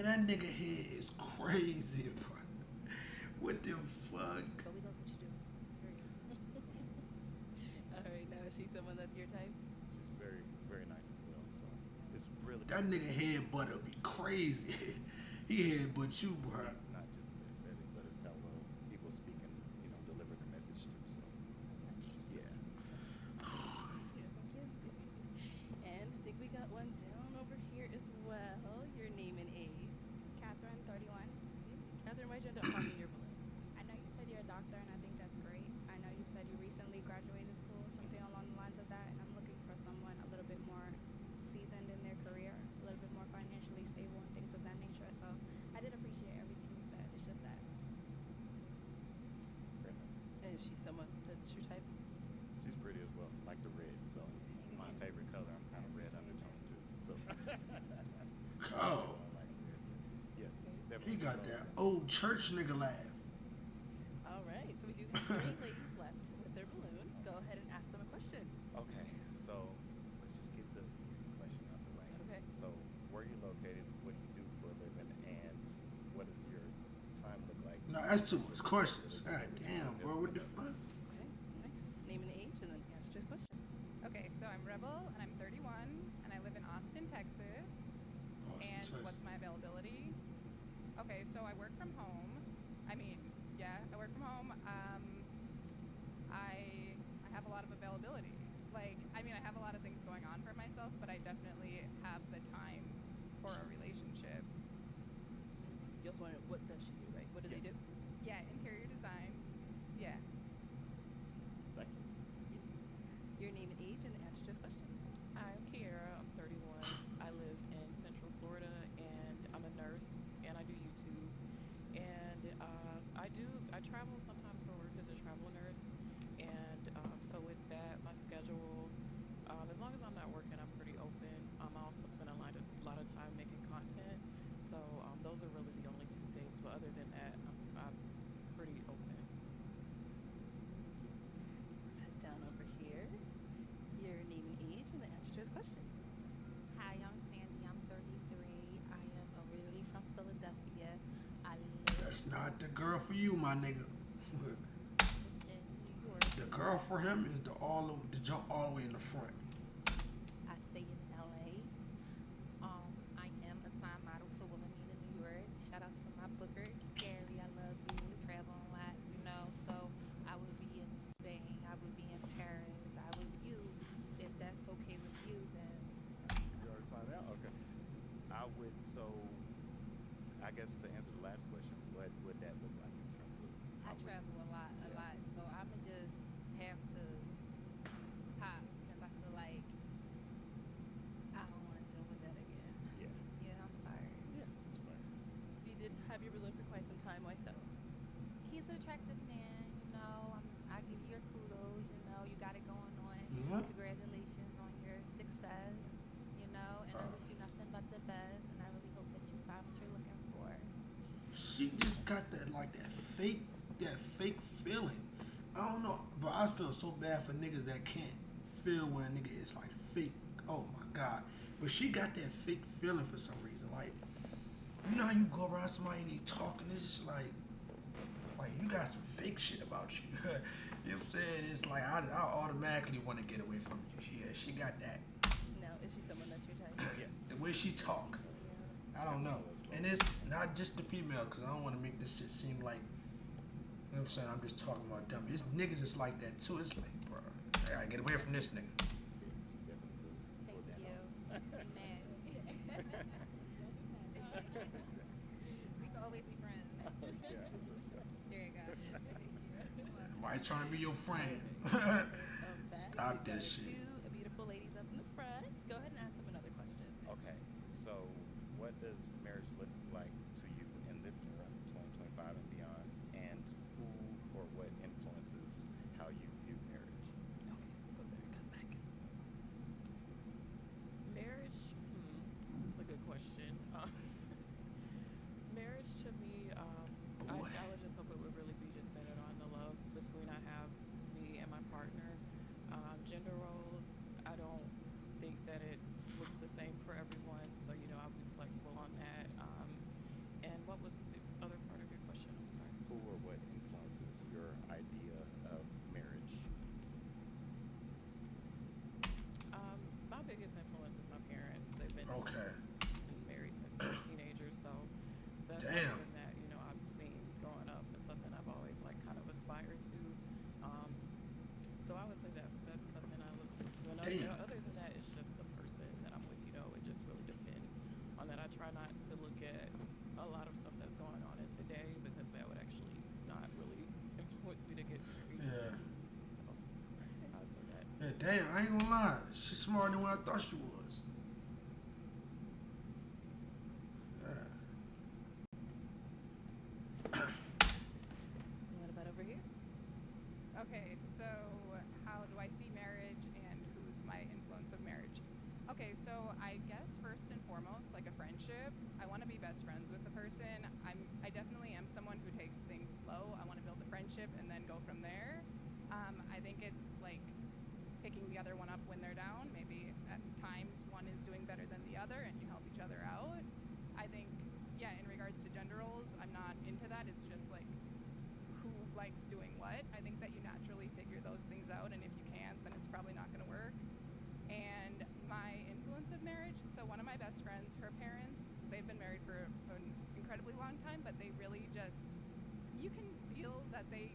Speaker 1: Man, that nigga head is crazy, bro. What the fuck?
Speaker 5: But we love what you do. Period.
Speaker 2: All right, now is she someone that's your type?
Speaker 12: She's very, very nice as well. So it's really
Speaker 1: That nigga head butter be crazy. He head but you, bro.
Speaker 12: not just the aesthetic, but it's how well people speak and deliver the message too. So yeah.
Speaker 2: And I think we got one down over here as well. Your name and age.
Speaker 9: Catherine, 31.
Speaker 2: Catherine, why'd you end up popping your balloon?
Speaker 9: I know you said you're a doctor, and I think that's great. I know you said you recently graduated school, something along the lines of that, and I'm looking for someone a little bit more seasoned in their career, a little bit more financially stable, and things of that nature. So I did appreciate everything you said. It's just that.
Speaker 2: And is she someone that's your type?
Speaker 12: She's pretty as well, like the red. So my favorite color, I'm kind of red undertone too. So
Speaker 1: Oh,
Speaker 12: I like red. Yes,
Speaker 1: he
Speaker 12: definitely.
Speaker 1: got that old church nigga laugh.
Speaker 2: All right, so we do have 3 ladies left with their balloon. Go ahead and ask them a question.
Speaker 12: Okay, so let's just get the easy question out the way.
Speaker 2: Okay.
Speaker 12: So where are you located? What do you do for a living? And what does your time look like?
Speaker 1: No, that's too much questions. God damn, bro, what the fuck?
Speaker 2: Okay, nice. Name and age, and then answer his question.
Speaker 13: Okay, so I'm Rebel, and I'm 31, and I live in Austin, Texas. And what's my availability? Okay, so I work from home. I mean, yeah, I work from home. I have a lot of availability. Like, I mean, I have a lot of things going on for myself, but I definitely have the time for a relationship.
Speaker 2: You also wanted, what does she do, right? What does he do?
Speaker 13: Yeah, interior design. Yeah.
Speaker 12: Thank you.
Speaker 2: Your name and age, and answer to his question.
Speaker 8: I'm Kiara. I'm 31. I live in Central Florida, and I'm a nurse, and I do YouTube. And I travel sometimes for work as a travel nurse. And so with that, my schedule, as long as I'm not working, I'm pretty open. I also spend a lot of time making content. So those are really the only 2 things. But other than that, I'm pretty open.
Speaker 2: Let's head down over here. Your name and age, and then answer to his question.
Speaker 10: Hi, I'm Sandy. I'm 33. I am originally from Philadelphia. I live
Speaker 1: That's not the girl for you, my nigga.
Speaker 10: in New York.
Speaker 1: The girl for him is the jump all the way in the front.
Speaker 10: I stay in LA. I am a sign model to Wilhelmina, New York. Shout out to my booker, Gary. I love you. Travel a lot, So I would be in Spain. I would be in Paris. I would you. If that's okay with you, then
Speaker 12: You already find out? Okay. I guess to answer the last question, what would that look like in terms of
Speaker 10: I travel a lot. So I'ma just have to pop because I feel like I don't want to deal with that again.
Speaker 12: Yeah.
Speaker 10: Yeah, I'm sorry.
Speaker 12: Yeah, that's fine.
Speaker 2: You did have your balloon for quite some time. Why so?
Speaker 10: He's an attractive man, I give you your kudos, you got it going on.
Speaker 1: Mhm.
Speaker 10: Congratulations on your success, and I wish you nothing but the best, and I really hope that you find what you're looking for.
Speaker 1: She just got that fake feeling. I don't know, bro. I feel so bad for niggas that can't feel when a nigga is like fake. Oh my god. But she got that fake feeling for some reason. Like, you know how you go around somebody and they talking, it's just like you got some fake shit about you. You know what I'm saying? It's like I automatically want to get away from you. Yeah, she got that.
Speaker 2: Now, is she someone that's your type?
Speaker 12: Yes.
Speaker 1: The way she talk, I don't know. And it's not just the female, because I don't want to make this shit seem like, you know what I'm saying, I'm just talking about them. It's niggas that's like that too. It's like, bro, I gotta get away from this nigga.
Speaker 12: She definitely would pull
Speaker 10: Thank
Speaker 12: that
Speaker 10: you.
Speaker 12: off.
Speaker 10: Amen. We can always be friends.
Speaker 12: Yeah, that's right.
Speaker 10: There you go.
Speaker 1: Why trying to be your friend? Stop
Speaker 2: We've got
Speaker 1: this shit.
Speaker 2: 2 beautiful ladies up in the front. Go ahead and ask them another question.
Speaker 12: Okay, so what does marriage look like to you in this era, 2025 and beyond? And who or what influences how you view marriage?
Speaker 2: Okay, go there. Come back.
Speaker 8: Marriage, that's a good question. Marriage to me, I would just hope it would really be just centered on the love between me and my partner. Gender roles, I don't think that it looks the same for everyone, so I'll be flexible on that. would say that that's something I look into. And
Speaker 1: Damn.
Speaker 8: other than that, it's just the person that I'm with. It just really depends on that. I try not to look at a lot of stuff that's going on in today because that would actually not really influence me to get married.
Speaker 1: Yeah.
Speaker 8: So I would say that.
Speaker 1: Yeah, damn, I ain't gonna lie. She's smarter than what I thought she was. Yeah.
Speaker 2: What about over here?
Speaker 13: Okay, so how do I see marriage and who's my influence of marriage? Okay, so I guess first and foremost, like a friendship, I want to be best friends with the person. I definitely am someone who takes things slow. I want to build a friendship and then go from there. I think it's like picking the other one up when they're down. Maybe at times one is doing better than the other and you help each other out. I think, yeah, in regards to gender roles, I'm not into that. It's just like who likes doing what. I think that you naturally figure those things out, and if you can't, then it's probably not going to work. And my influence of marriage, so one of my best friends, her parents, they've been married for an incredibly long time, but they really just, you can feel that they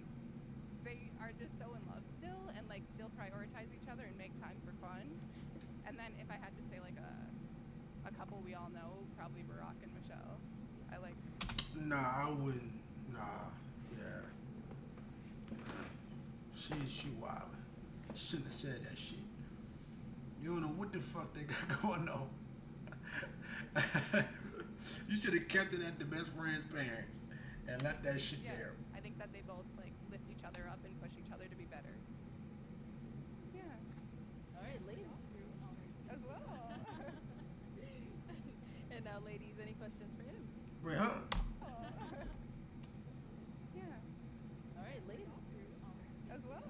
Speaker 13: are just so in love still and like still prioritize each other and make time for fun. And then if I had to say like a couple we all know, probably Barack and Michelle. I like.
Speaker 1: Nah, I wouldn't. Nah, yeah. She wildin'. Shouldn't have said that shit. You don't know what the fuck they got going on. You should have kept it at the best friend's parents and left that shit there.
Speaker 13: I think that they both like lift each other up and push each other to be better. Yeah.
Speaker 2: All right, ladies.
Speaker 13: As well.
Speaker 2: And now, ladies, any questions for him?
Speaker 1: Wait, huh?
Speaker 13: Yeah.
Speaker 2: All right, ladies.
Speaker 13: As well.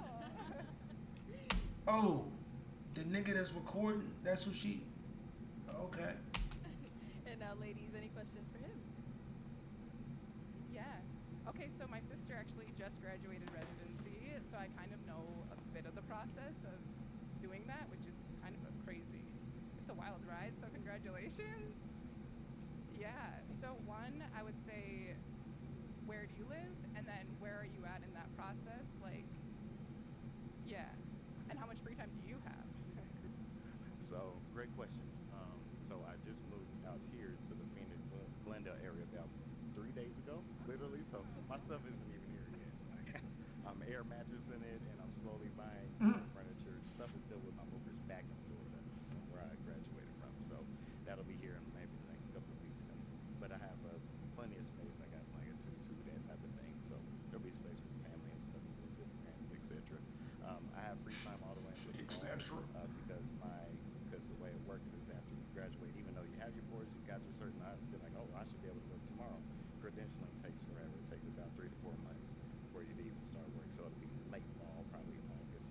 Speaker 1: Oh, the nigga that's recording, that's who she. Okay.
Speaker 2: And now, ladies, any questions for him?
Speaker 13: Yeah. Okay, so my sister actually just graduated residency, so I kind of know a bit of the process of doing that, which is kind of a crazy. It's a wild ride, so congratulations. Yeah. So one, I would say, where do you live? And then where are you at in that process? Like, yeah. And how much free time do you have?
Speaker 12: So, great question. So I just moved out here to the Phoenix, Glendale area about 3 days ago, literally. So my stuff isn't even here yet. Like, I'm air mattressing it, and I'm slowly buying furniture. Stuff is still with my movers back in Florida, from where I graduated from. So that'll be here in maybe the next couple of weeks. But I have plenty of space. I got like a tutu, that type of thing. So there'll be space for family and stuff to visit, friends, etc. I have free time all the way until because the way it works is after you graduate, even though you have your boards, you got your certain, I'd be like, oh, I should be able to work tomorrow. Credentialing takes forever. It takes about 3 to 4 months for you to even start work. So it'll be late fall, probably August,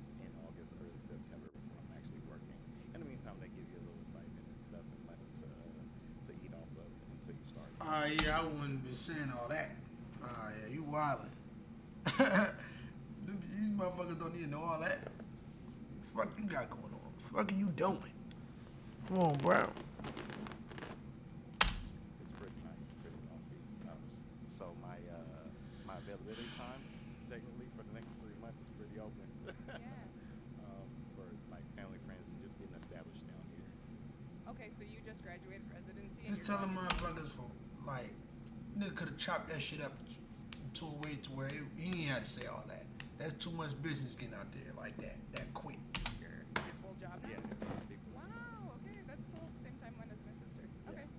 Speaker 12: early September before I'm actually working. In the meantime, they give you a little stipend and stuff and money to eat off of until you start.
Speaker 1: Yeah, I wouldn't be saying all that. Yeah, you wildin'. These motherfuckers don't need to know all that. Fuck you got going on? Fuck are you doing? Come on, bro.
Speaker 12: It's pretty nice, pretty lofty. So my availability time, technically for the next 3 months, is pretty open. For like family, friends, and just getting established down here.
Speaker 13: Okay, so you just graduated residency. And
Speaker 1: Just telling motherfuckers for like, nigga could have chopped that shit up to a way to where he ain't had to say all that. That's too much business getting out there like that quick.
Speaker 13: Your full job now?
Speaker 12: Yeah, it's my big one.
Speaker 13: Wow, okay, that's cool. Same timeline as my sister. Okay.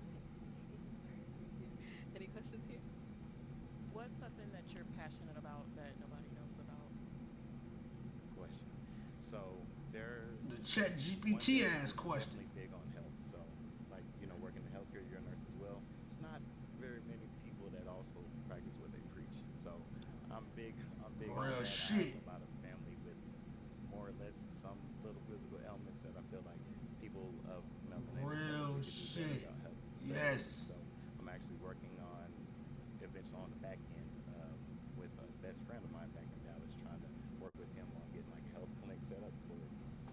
Speaker 2: Any questions here?
Speaker 8: What's something that you're passionate about that nobody knows about?
Speaker 12: Question. So there's
Speaker 1: The Chat GPT ass question.
Speaker 12: Definitely big on health. So like, working in healthcare, you're a nurse as well. It's not very many people that also practice what they preach. So I'm big on
Speaker 1: Real
Speaker 12: that.
Speaker 1: shit.
Speaker 12: I have a lot of family with more or less some little physical ailments that I feel like people of melanated
Speaker 1: Real
Speaker 12: could do better
Speaker 1: shit.
Speaker 12: about health.
Speaker 1: Yes.
Speaker 12: So I'm actually working on eventually on the back end with a best friend of mine back in Dallas, trying to work with him on getting like a health clinic set up for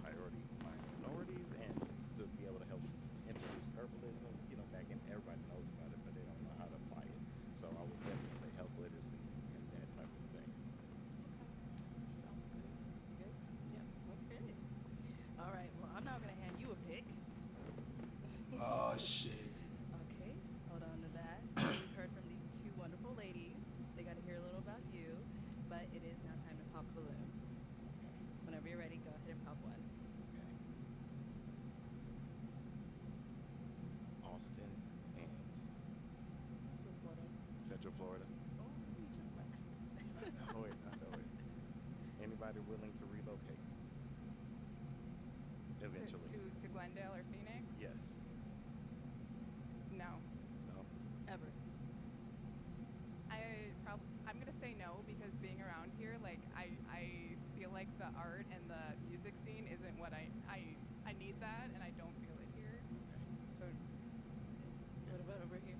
Speaker 12: priority minorities and to be able to help introduce herbalism. Back in everybody knows about it, but they don't know how to apply it. So I would definitely say health literacy and that type of thing.
Speaker 8: Sounds good.
Speaker 2: Good? Yeah.
Speaker 1: Oh shit.
Speaker 2: Okay, hold on to that. So we've heard from these two wonderful ladies. They got to hear a little about you, but it is now time to pop a balloon. Whenever you're ready, go ahead and pop one.
Speaker 12: Austin and
Speaker 2: Florida.
Speaker 12: Central Florida.
Speaker 2: Oh, you just left.
Speaker 12: I know it. I know it. Anybody willing to relocate? Eventually.
Speaker 13: To Glendale or Phoenix?
Speaker 12: Yes.
Speaker 13: No.
Speaker 12: No.
Speaker 2: Ever.
Speaker 13: I'm gonna say no because being around here, like I feel like the art and the music scene isn't what I need that, and I don't feel it here. So.
Speaker 8: What about over here?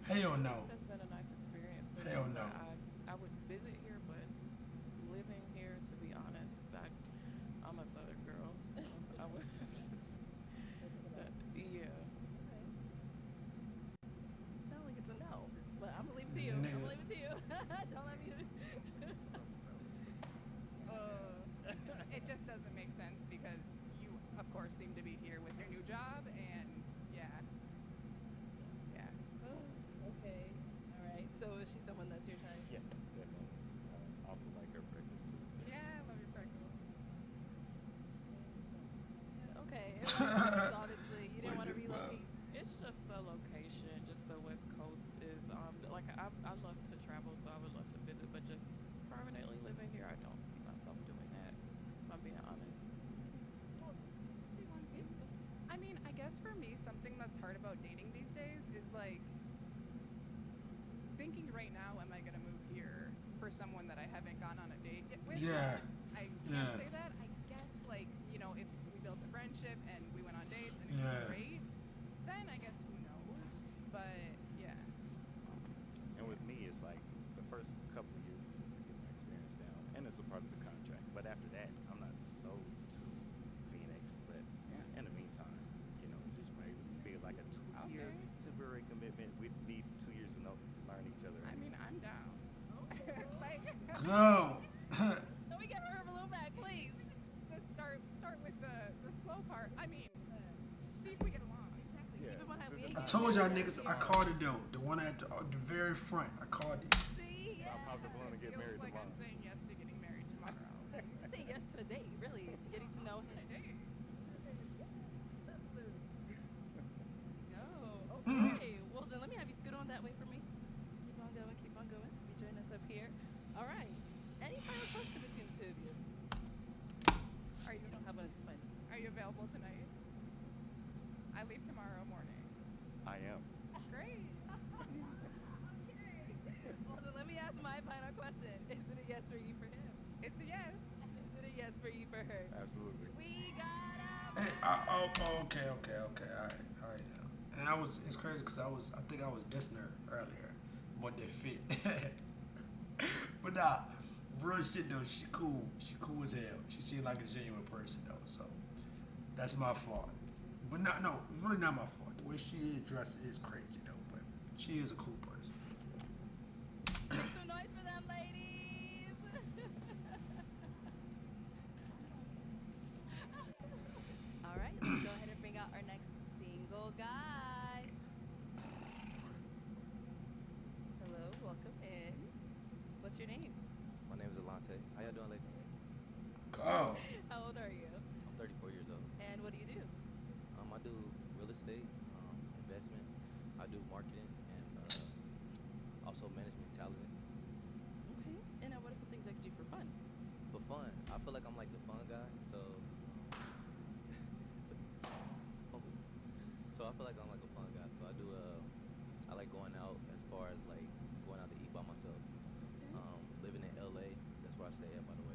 Speaker 1: Hell no.
Speaker 8: This has been a nice experience for
Speaker 1: Hell
Speaker 8: me.
Speaker 1: no.
Speaker 8: I would visit here, but living here, to be honest, I'm a Southern girl, so I would just, yeah.
Speaker 2: Sound like it's a no, but I'm gonna leave it to you. I'm gonna leave it to you. Don't let me.
Speaker 13: It just doesn't make sense because you, of course, seem to be here with your new job, and yeah.
Speaker 2: Okay. All right. So is she someone that's your type?
Speaker 12: Yes, definitely. Also like her breakfast too.
Speaker 13: Yeah, I love your freckles.
Speaker 2: Okay. It was obviously you didn't want to relocate.
Speaker 8: It's just the location, just the West Coast is, like I love to travel, so I would love to visit, but just permanently living here, I don't see myself doing that, if I'm being honest.
Speaker 13: Well, see one thing. I mean, I guess for me, something that's hard about dating these days is like thinking right now, am I gonna move here for someone that I haven't gone on a date with?
Speaker 1: Yeah.
Speaker 13: I can't say that. I guess like, you know, if we built a friendship and we went on dates and it was great, then I guess who knows? But yeah.
Speaker 12: And with me, it's like the first couple of years just to get my experience down, and it's a part of the contract. But after that, I'm not sold to Phoenix. But in the meantime, you know, just maybe be like a 2-year temporary commitment. We need 2 years to learn each other.
Speaker 13: I mean, I'm down. Like,
Speaker 1: Go.
Speaker 2: Can we get her balloon back, please?
Speaker 13: Just start with the slow part. I mean, see if we get along.
Speaker 2: Exactly.
Speaker 12: Yeah.
Speaker 2: Keep in mind we ain't
Speaker 1: I
Speaker 2: getting
Speaker 1: told y'all
Speaker 2: married.
Speaker 1: niggas I called it though. The one at the very front. I called it.
Speaker 2: See,
Speaker 12: I'll pop the balloon and get
Speaker 13: Feels
Speaker 12: married
Speaker 13: like
Speaker 12: tomorrow.
Speaker 13: I'm saying yes to getting married tomorrow.
Speaker 2: Say yes to a date, really. Getting to know him.
Speaker 13: A date.
Speaker 2: No. Okay. Well, then let me have you scoot on that way for me. Keep on going. Keep on going. You join us up here. All right. Any final question between the two of you? You don't have one. It's fine.
Speaker 13: Are you available tonight? I leave tomorrow morning.
Speaker 12: I am.
Speaker 13: Great.
Speaker 2: Well, then let me ask my final question. Is it a yes for you for him?
Speaker 13: It's a yes.
Speaker 2: Is it a yes for you for her?
Speaker 12: Absolutely.
Speaker 2: We got him.
Speaker 1: Hey, okay. All right now. And it's crazy because I think I was dissing her earlier, but they fit. But nah, real shit though. She cool as hell. She seemed like a genuine person though. So that's my fault. But no, it's really not my fault. The way she is dressed is crazy though. But she is a cool person.
Speaker 2: Make some noise for them, ladies. All right, let's go ahead and bring out our next single guy. Hello, welcome in. What's your name?
Speaker 14: My name is Alante. How y'all doing, ladies?
Speaker 1: Go.
Speaker 2: How old are you?
Speaker 14: I'm 34 years old.
Speaker 2: And what do you do?
Speaker 14: I do real estate, investment. I do marketing and also management talent.
Speaker 2: Okay. And what are some things I could do for fun?
Speaker 14: For fun, I feel like I'm like the fun guy. So, I feel like I'm like a fun guy. So I do. I like going out as far as like going out to eat by myself. Living in LA, that's where I stay at, by the way.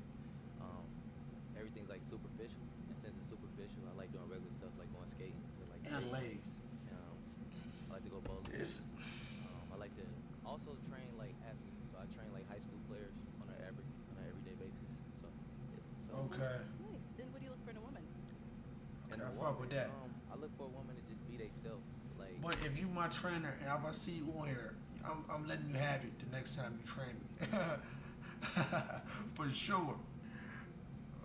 Speaker 14: Everything's like superficial, and since it's superficial, I like doing regular stuff like going skating. So like
Speaker 1: LA.
Speaker 14: I like to go bowling. I like to also train like athletes. So I train like high school players on an everyday basis. So, yeah.
Speaker 1: Okay.
Speaker 2: Nice. And what do you look for in a woman?
Speaker 1: Okay, I fuck with that.
Speaker 14: I look for a woman to just be theyself. Like.
Speaker 1: But if you my trainer and if I see you on here, I'm letting you have it the next time you train me. For sure.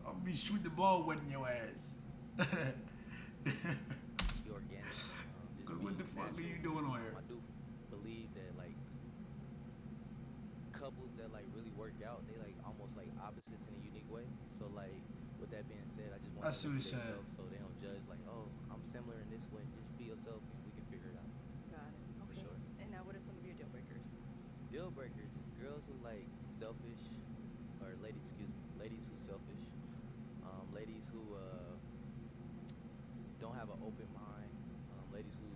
Speaker 1: I'll be shooting the ball wetting your ass.
Speaker 14: be organic. Just
Speaker 1: Cause
Speaker 14: be
Speaker 1: what the fuck are
Speaker 14: natural.
Speaker 1: you doing on here?
Speaker 14: I do believe that like couples that like really work out, they like almost like opposites in a unique way. So like with that being said, I just want
Speaker 1: I see
Speaker 14: them
Speaker 1: what
Speaker 14: to be
Speaker 1: you're saying.
Speaker 14: themselves so they don't judge like, oh, I'm similar in this way. Just be yourself and we can figure it out.
Speaker 2: Got it.
Speaker 14: For
Speaker 2: Okay.
Speaker 14: sure.
Speaker 2: And now, what are some of your deal breakers?
Speaker 14: Deal breakers is girls who like selfish, or ladies, excuse me, ladies who selfish, ladies who don't have an open mind, ladies who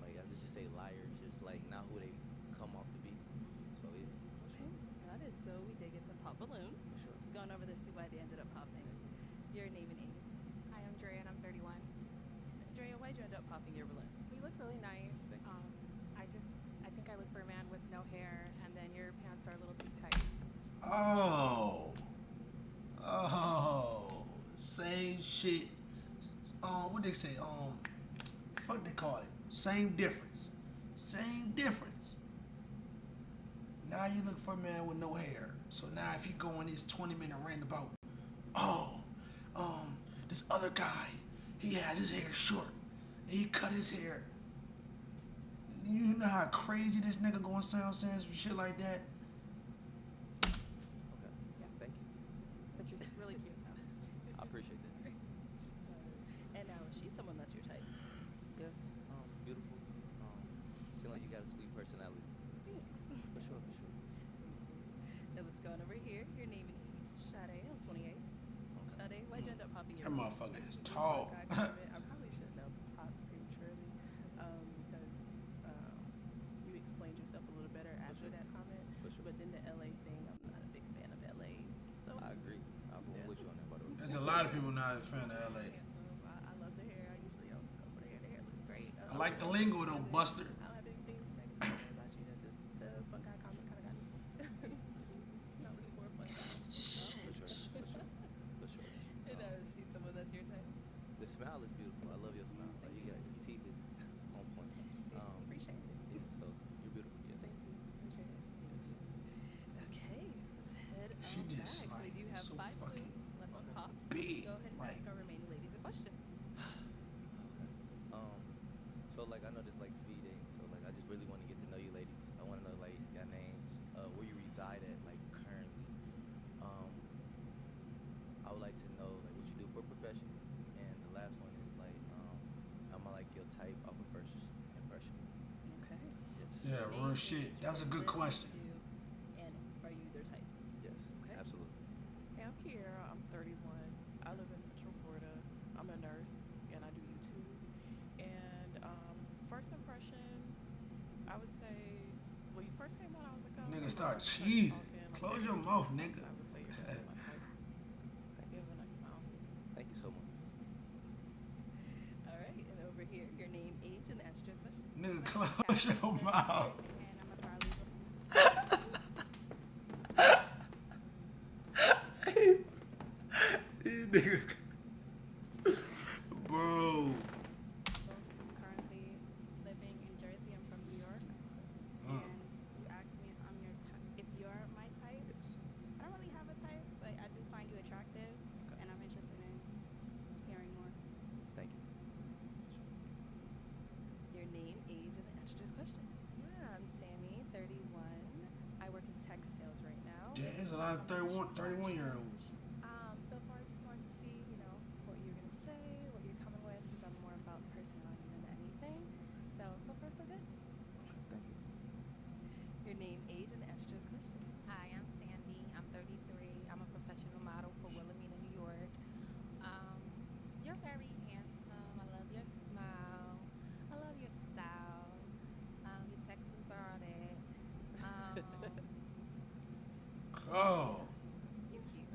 Speaker 14: like let's just say liars, just like not who they come off to be. So yeah.
Speaker 2: Okay, got it. So we did get some pop balloons.
Speaker 14: For sure.
Speaker 2: Let's go on over there, see why they ended up popping. Your name and age.
Speaker 10: Hi, I'm Drea and I'm 31.
Speaker 2: Drea, why'd you end up popping your balloon?
Speaker 10: You look really nice. I think I look for a man with no hair, and then your pants are a little too tight.
Speaker 1: Oh, same shit. What they say? Fuck they call it? Same difference. Same difference. Now you look for a man with no hair. So now if you go on this 20-minute rant about, this other guy, he has his hair short. And he cut his hair. You know how crazy this nigga gonna sound saying some shit like that?
Speaker 14: Okay.
Speaker 10: Yeah.
Speaker 14: Thank you.
Speaker 10: But you're really cute though.
Speaker 14: I appreciate that.
Speaker 2: And now, is she someone that's your type?
Speaker 14: Yes. Beautiful. Seem like you got a sweet personality.
Speaker 2: Thanks.
Speaker 14: For sure. For sure.
Speaker 2: Now let's go on over here. Your name and age.
Speaker 6: Sade, I'm 28.
Speaker 14: Okay.
Speaker 2: Sade, why'd you end up popping your
Speaker 1: That
Speaker 2: balloon?
Speaker 1: motherfucker is tall.
Speaker 6: I probably shouldn't have popped prematurely because you explained yourself a little better after
Speaker 14: sure.
Speaker 6: that comment.
Speaker 14: For sure.
Speaker 6: But then the LA thing, I'm not a big fan of LA. So
Speaker 14: I agree. I'm with you on that, by the way.
Speaker 1: There's a lot of people not a fan of LA.
Speaker 6: I love the hair. I usually don't go for the hair. The hair looks great.
Speaker 1: I like the lingo though, Buster.
Speaker 6: I don't have anything negative to say about you. That just the fun guy comment kind of got me. Not looking for a fun guy.
Speaker 14: For sure. For sure.
Speaker 2: And now, is she someone that's your type?
Speaker 14: The smile is beautiful. I love your smile. Like you got your teeth is on point.
Speaker 6: Appreciate it.
Speaker 14: Yeah. So you're beautiful. Yes.
Speaker 6: Thank you. Appreciate it.
Speaker 2: Okay, let's head
Speaker 1: She
Speaker 2: on
Speaker 1: just,
Speaker 2: back. So we
Speaker 1: like,
Speaker 2: do have
Speaker 1: so
Speaker 2: 5
Speaker 1: fucking
Speaker 2: balloons left unpopped.
Speaker 1: big,
Speaker 2: Go ahead and
Speaker 1: like-
Speaker 2: ask our remaining ladies a question.
Speaker 14: So like I know this like speed dating, so like I just really want to get to know you ladies. I want to know like your names, where you reside at like currently. I would like to know like what you do for a profession, and the last one is like am I like your type off of first impression?
Speaker 2: Okay.
Speaker 14: Yes.
Speaker 1: Yeah, real shit. That's a good question.
Speaker 2: And are you their type?
Speaker 14: Yes.
Speaker 2: Okay.
Speaker 14: Absolutely.
Speaker 8: Hey, I'm Kiera. I'm 31. I live in Central Florida. I'm a nurse and I do YouTube. And first impression, I would say when you first came out, I was like, oh,
Speaker 1: Nigga,
Speaker 8: I'm
Speaker 1: start
Speaker 8: not
Speaker 1: cheesing.
Speaker 8: talking, like,
Speaker 1: Close
Speaker 8: very
Speaker 1: your mouth,
Speaker 8: talking.
Speaker 1: nigga.
Speaker 8: I would say you're definitely my type. You have a nice smile.
Speaker 14: Thank you so much.
Speaker 2: All right, and over here, your name, age, and answer to this question.
Speaker 1: Nigga, close your mouth.
Speaker 9: And I'm a paralegal.
Speaker 1: These niggas. Bro.
Speaker 9: Currently living in Jersey. I'm from New York.
Speaker 1: Mm.
Speaker 9: And you asked me if you're my type.
Speaker 14: Yes.
Speaker 9: I don't really have a type, but I do find you attractive, and I'm interested in hearing more.
Speaker 14: Thank you.
Speaker 2: Your name, age, and answer to this question.
Speaker 10: Yeah, I'm Sammy, 31. I work in tech sales right now.
Speaker 1: Yeah, there's a lot of 31-year-olds.
Speaker 10: So far, I just wanted to see, what you're gonna say, what you're coming with, because I'm more about personality than anything. So far, so good.
Speaker 14: Thank you.
Speaker 2: Your name, age, and answer to this question.
Speaker 10: Hi, I'm Sandy. I'm 33. I'm a professional model for Wilhelmina, New York. You're very handsome. I love your smile. I love your style. Your tattoos are all that.
Speaker 1: Oh.
Speaker 10: You're cute.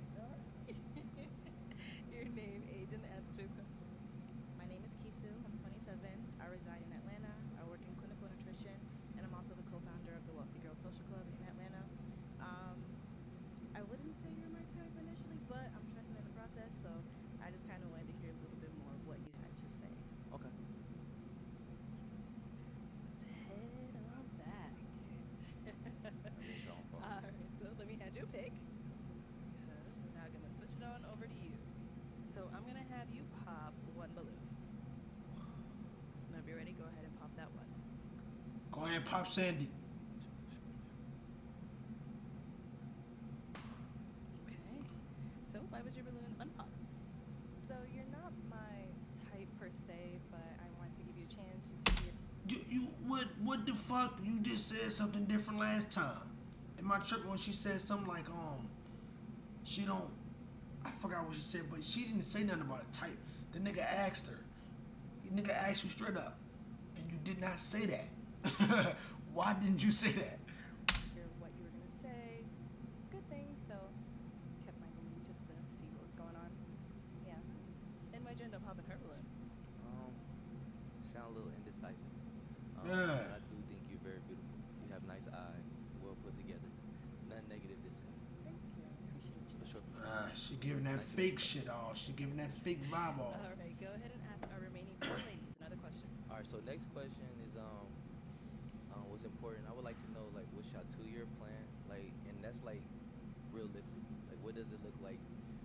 Speaker 2: Your name, age, and answer to this question.
Speaker 5: My name is Kisu. I'm 27. I reside in Atlanta. I work in clinical nutrition, and I'm also the co-founder of the Wealthy Girls Social Club in Atlanta. I wouldn't say you're my type initially, but I'm trusting in the process, so I just kind of wanted to hear a little bit more of what you had to say.
Speaker 14: Okay.
Speaker 2: Let's head on back. All right, so let me hand you a pick. Because we're now going to switch it on over to you. So I'm going to have you pop one balloon.
Speaker 1: ahead, pop Sandy.
Speaker 2: Okay. So why was your balloon unpopped?
Speaker 6: So you're not my type per se, but I wanted to give you a chance just to see if
Speaker 1: You what the fuck? You just said something different last time. Am I tripping when she said something like she don't I forgot what she said, but she didn't say nothing about a type. The nigga asked her. The nigga asked you straight up. And you did not say that. Why didn't you say that?
Speaker 6: hear what you were gonna say. Good thing, so just kept my balloon just to see what was going on. Yeah.
Speaker 2: And why'd you end up popping her balloon?
Speaker 14: Sound a little indecisive.
Speaker 1: Yeah.
Speaker 14: But I do think you're very beautiful. You have nice eyes, well put together. Nothing negative to say.
Speaker 6: Thank you. I appreciate you.
Speaker 14: For sure.
Speaker 1: She giving that fake shit off. She giving that fake vibe off.
Speaker 2: All right, go ahead and ask our remaining four ladies another question.
Speaker 14: All right, so next question is what's important. I would like to know like what's your 2-year plan, like, and that's like realistic. Like, what does it look like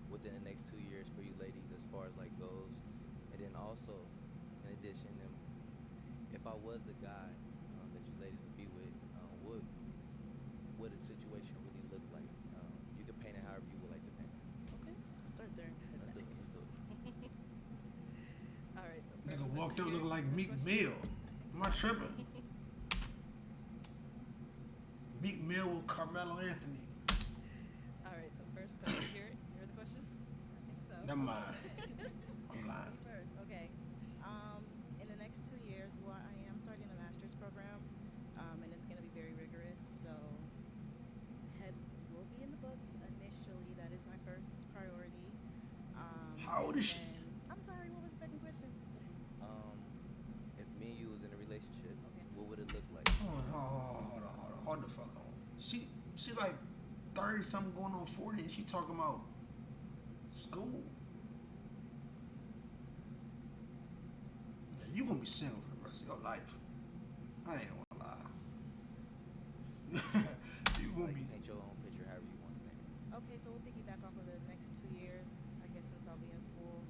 Speaker 14: within the next 2 years for you ladies as far as like goals, and then also, in addition, if I was the guy that you ladies would be with, what a situation really look like. You can paint it however you would like to paint it.
Speaker 2: Okay, let's start there.
Speaker 14: Let's do it. Let's do it.
Speaker 2: All right, so first
Speaker 1: Nigga
Speaker 2: question
Speaker 1: walked up
Speaker 2: here.
Speaker 1: looking like
Speaker 2: First
Speaker 1: Meek
Speaker 2: question.
Speaker 1: Mill. Am I tripping? Meek Mill with Carmelo Anthony.
Speaker 2: All right, so first question here. Here are the questions.
Speaker 5: I think so.
Speaker 1: Never mind. I'm lying.
Speaker 5: Me first, okay. In the next 2 years, well, I am starting a master's program, and it's going to be very rigorous. So, heads will be in the books initially. That is my first priority.
Speaker 1: How old is she?
Speaker 5: I'm sorry. What was the second question?
Speaker 14: If me and you was in a relationship,
Speaker 5: Okay.
Speaker 14: what would it look like?
Speaker 1: Hold the fuck on. She like 30 something going on 40, and she talking about school. Yeah, you gonna be single for the rest of your life. I ain't gonna lie. You gonna
Speaker 14: Like,
Speaker 1: be.
Speaker 14: paint your own picture however you want to paint it.
Speaker 5: Okay, so we'll piggyback off of the next 2 years. I guess since I'll be in school,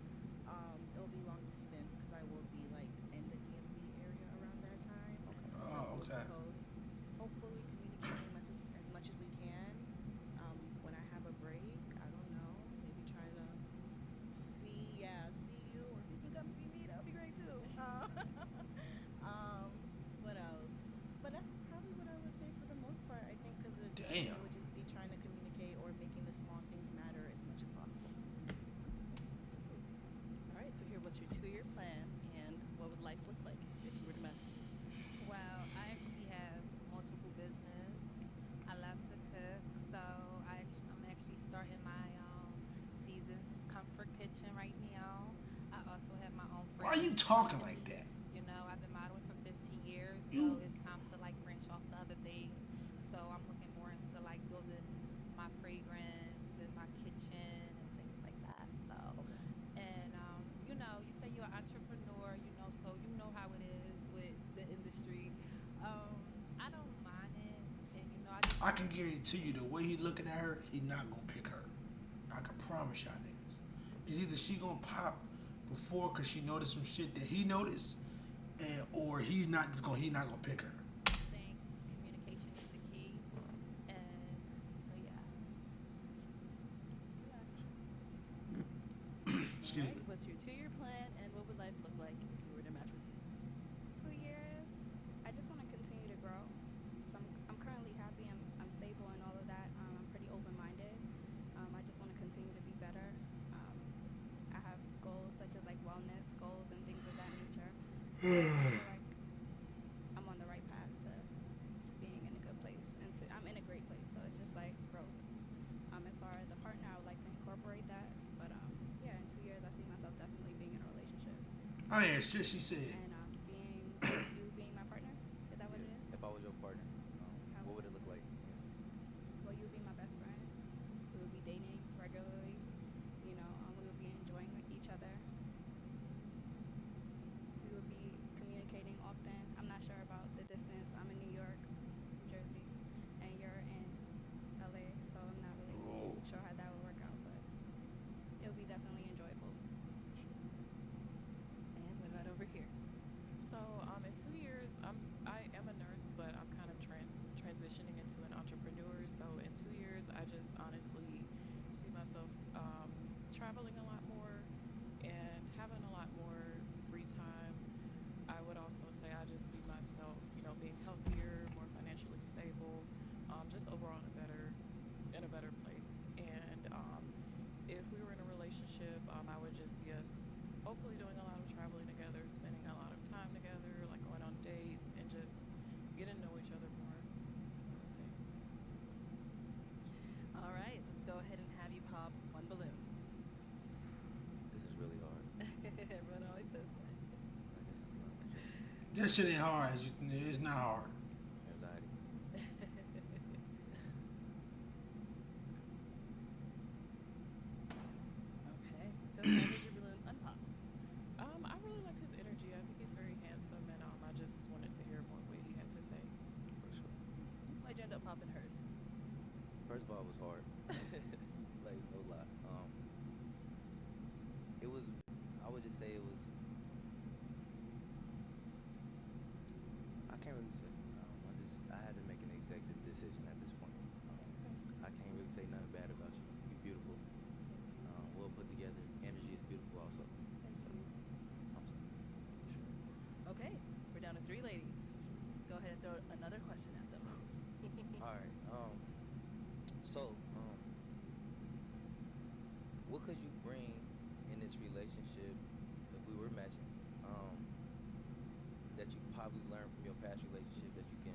Speaker 5: it'll be long distance because I will be like in the DMV area around that time.
Speaker 14: Okay.
Speaker 5: So
Speaker 1: Oh,
Speaker 5: coast
Speaker 1: okay.
Speaker 5: to coast. Hopefully communicating as much as we can. When I have a break, I don't know, maybe trying to see you, or if you can come see me, that would be great too. What else? But that's probably what I would say for the most part. I think because it
Speaker 1: Damn.
Speaker 5: would just be trying to communicate or making the small things matter as much as possible.
Speaker 2: All right, so here, what's your 2-year plan, and what would life look like if you were to master?
Speaker 10: Well, I actually have multiple business. I love to cook, so I'm actually starting my Seasons Comfort Kitchen right now. I also have my own.
Speaker 1: Why are you talking like that?
Speaker 10: You know, I've been modeling for 15 years,
Speaker 1: You-
Speaker 10: so it's time to like branch off to other things. So I'm looking more into like building my fragrance and my kitchen and things like that. So, and you know, you say you're an entrepreneur, you know, so you know how it is with the industry. I don't mind it, and you know,
Speaker 1: I can guarantee you the way he looking at her, he not gonna pick her. I can promise y'all niggas. It's either she gonna pop before cause she noticed some shit that he noticed, or he not gonna pick her.
Speaker 10: think communication is the key, and so yeah.
Speaker 1: Excuse
Speaker 2: All
Speaker 1: me.
Speaker 2: right, what's your 2-year plan, and what would life look like if you were to match with me?
Speaker 9: 2 years, I just want to continue to grow. So I'm currently happy. I'm stable and all of that. I'm pretty open-minded. I just want to continue to be better. I have goals such as like wellness goals and things of that nature. I feel like I'm on the right path to being in a good place, and I'm in a great place. So it's just like growth. As far as a partner, I would like to incorporate that. But yeah, in 2 years, I see myself definitely being in a relationship.
Speaker 1: I ain't shit she said.
Speaker 9: And you being my partner, is that what it is?
Speaker 14: If I was your partner, what would it look like?
Speaker 9: Well, you would be my best friend. We would be dating regularly. You know, we would be enjoying each other. We would be communicating often. I'm not sure about the distance. I'm in New York, New Jersey, and you're in LA, so I'm not really sure how that would work out, but it would be definitely enjoyable.
Speaker 2: And what about over here?
Speaker 8: traveling a lot more and having a lot more free time. I would also say I just see myself, being healthier, more financially stable, just overall in a better place. And if we were in a relationship, I would just see us hopefully doing a lot of traveling together, spending a lot of time together, like going on dates and just getting to know each other more. I would say.
Speaker 2: All right, let's go ahead and have you pop one balloon.
Speaker 14: This is really hard.
Speaker 2: Everyone always says that.
Speaker 1: That shit ain't hard. It's not hard.
Speaker 14: Anxiety.
Speaker 2: Okay, so how was your balloon unpopped?
Speaker 8: I really liked his energy. I think he's very handsome, and I just wanted to hear more what he had to say.
Speaker 14: For sure.
Speaker 2: Why'd you end up popping hers?
Speaker 14: First of all, it was hard. Like, no lie. It was, I would just say it was, I can't really say. I had to make an executive decision at this point. I can't really say nothing bad about you. You're beautiful. Well put together. Energy is beautiful also.
Speaker 2: Thank you.
Speaker 14: I'm sorry. Sure.
Speaker 2: Okay, we're down to 3 ladies. Let's go ahead and throw another question at them.
Speaker 14: All right. So, what could you bring in this relationship if we were matching? That you probably learned from your past relationship that you can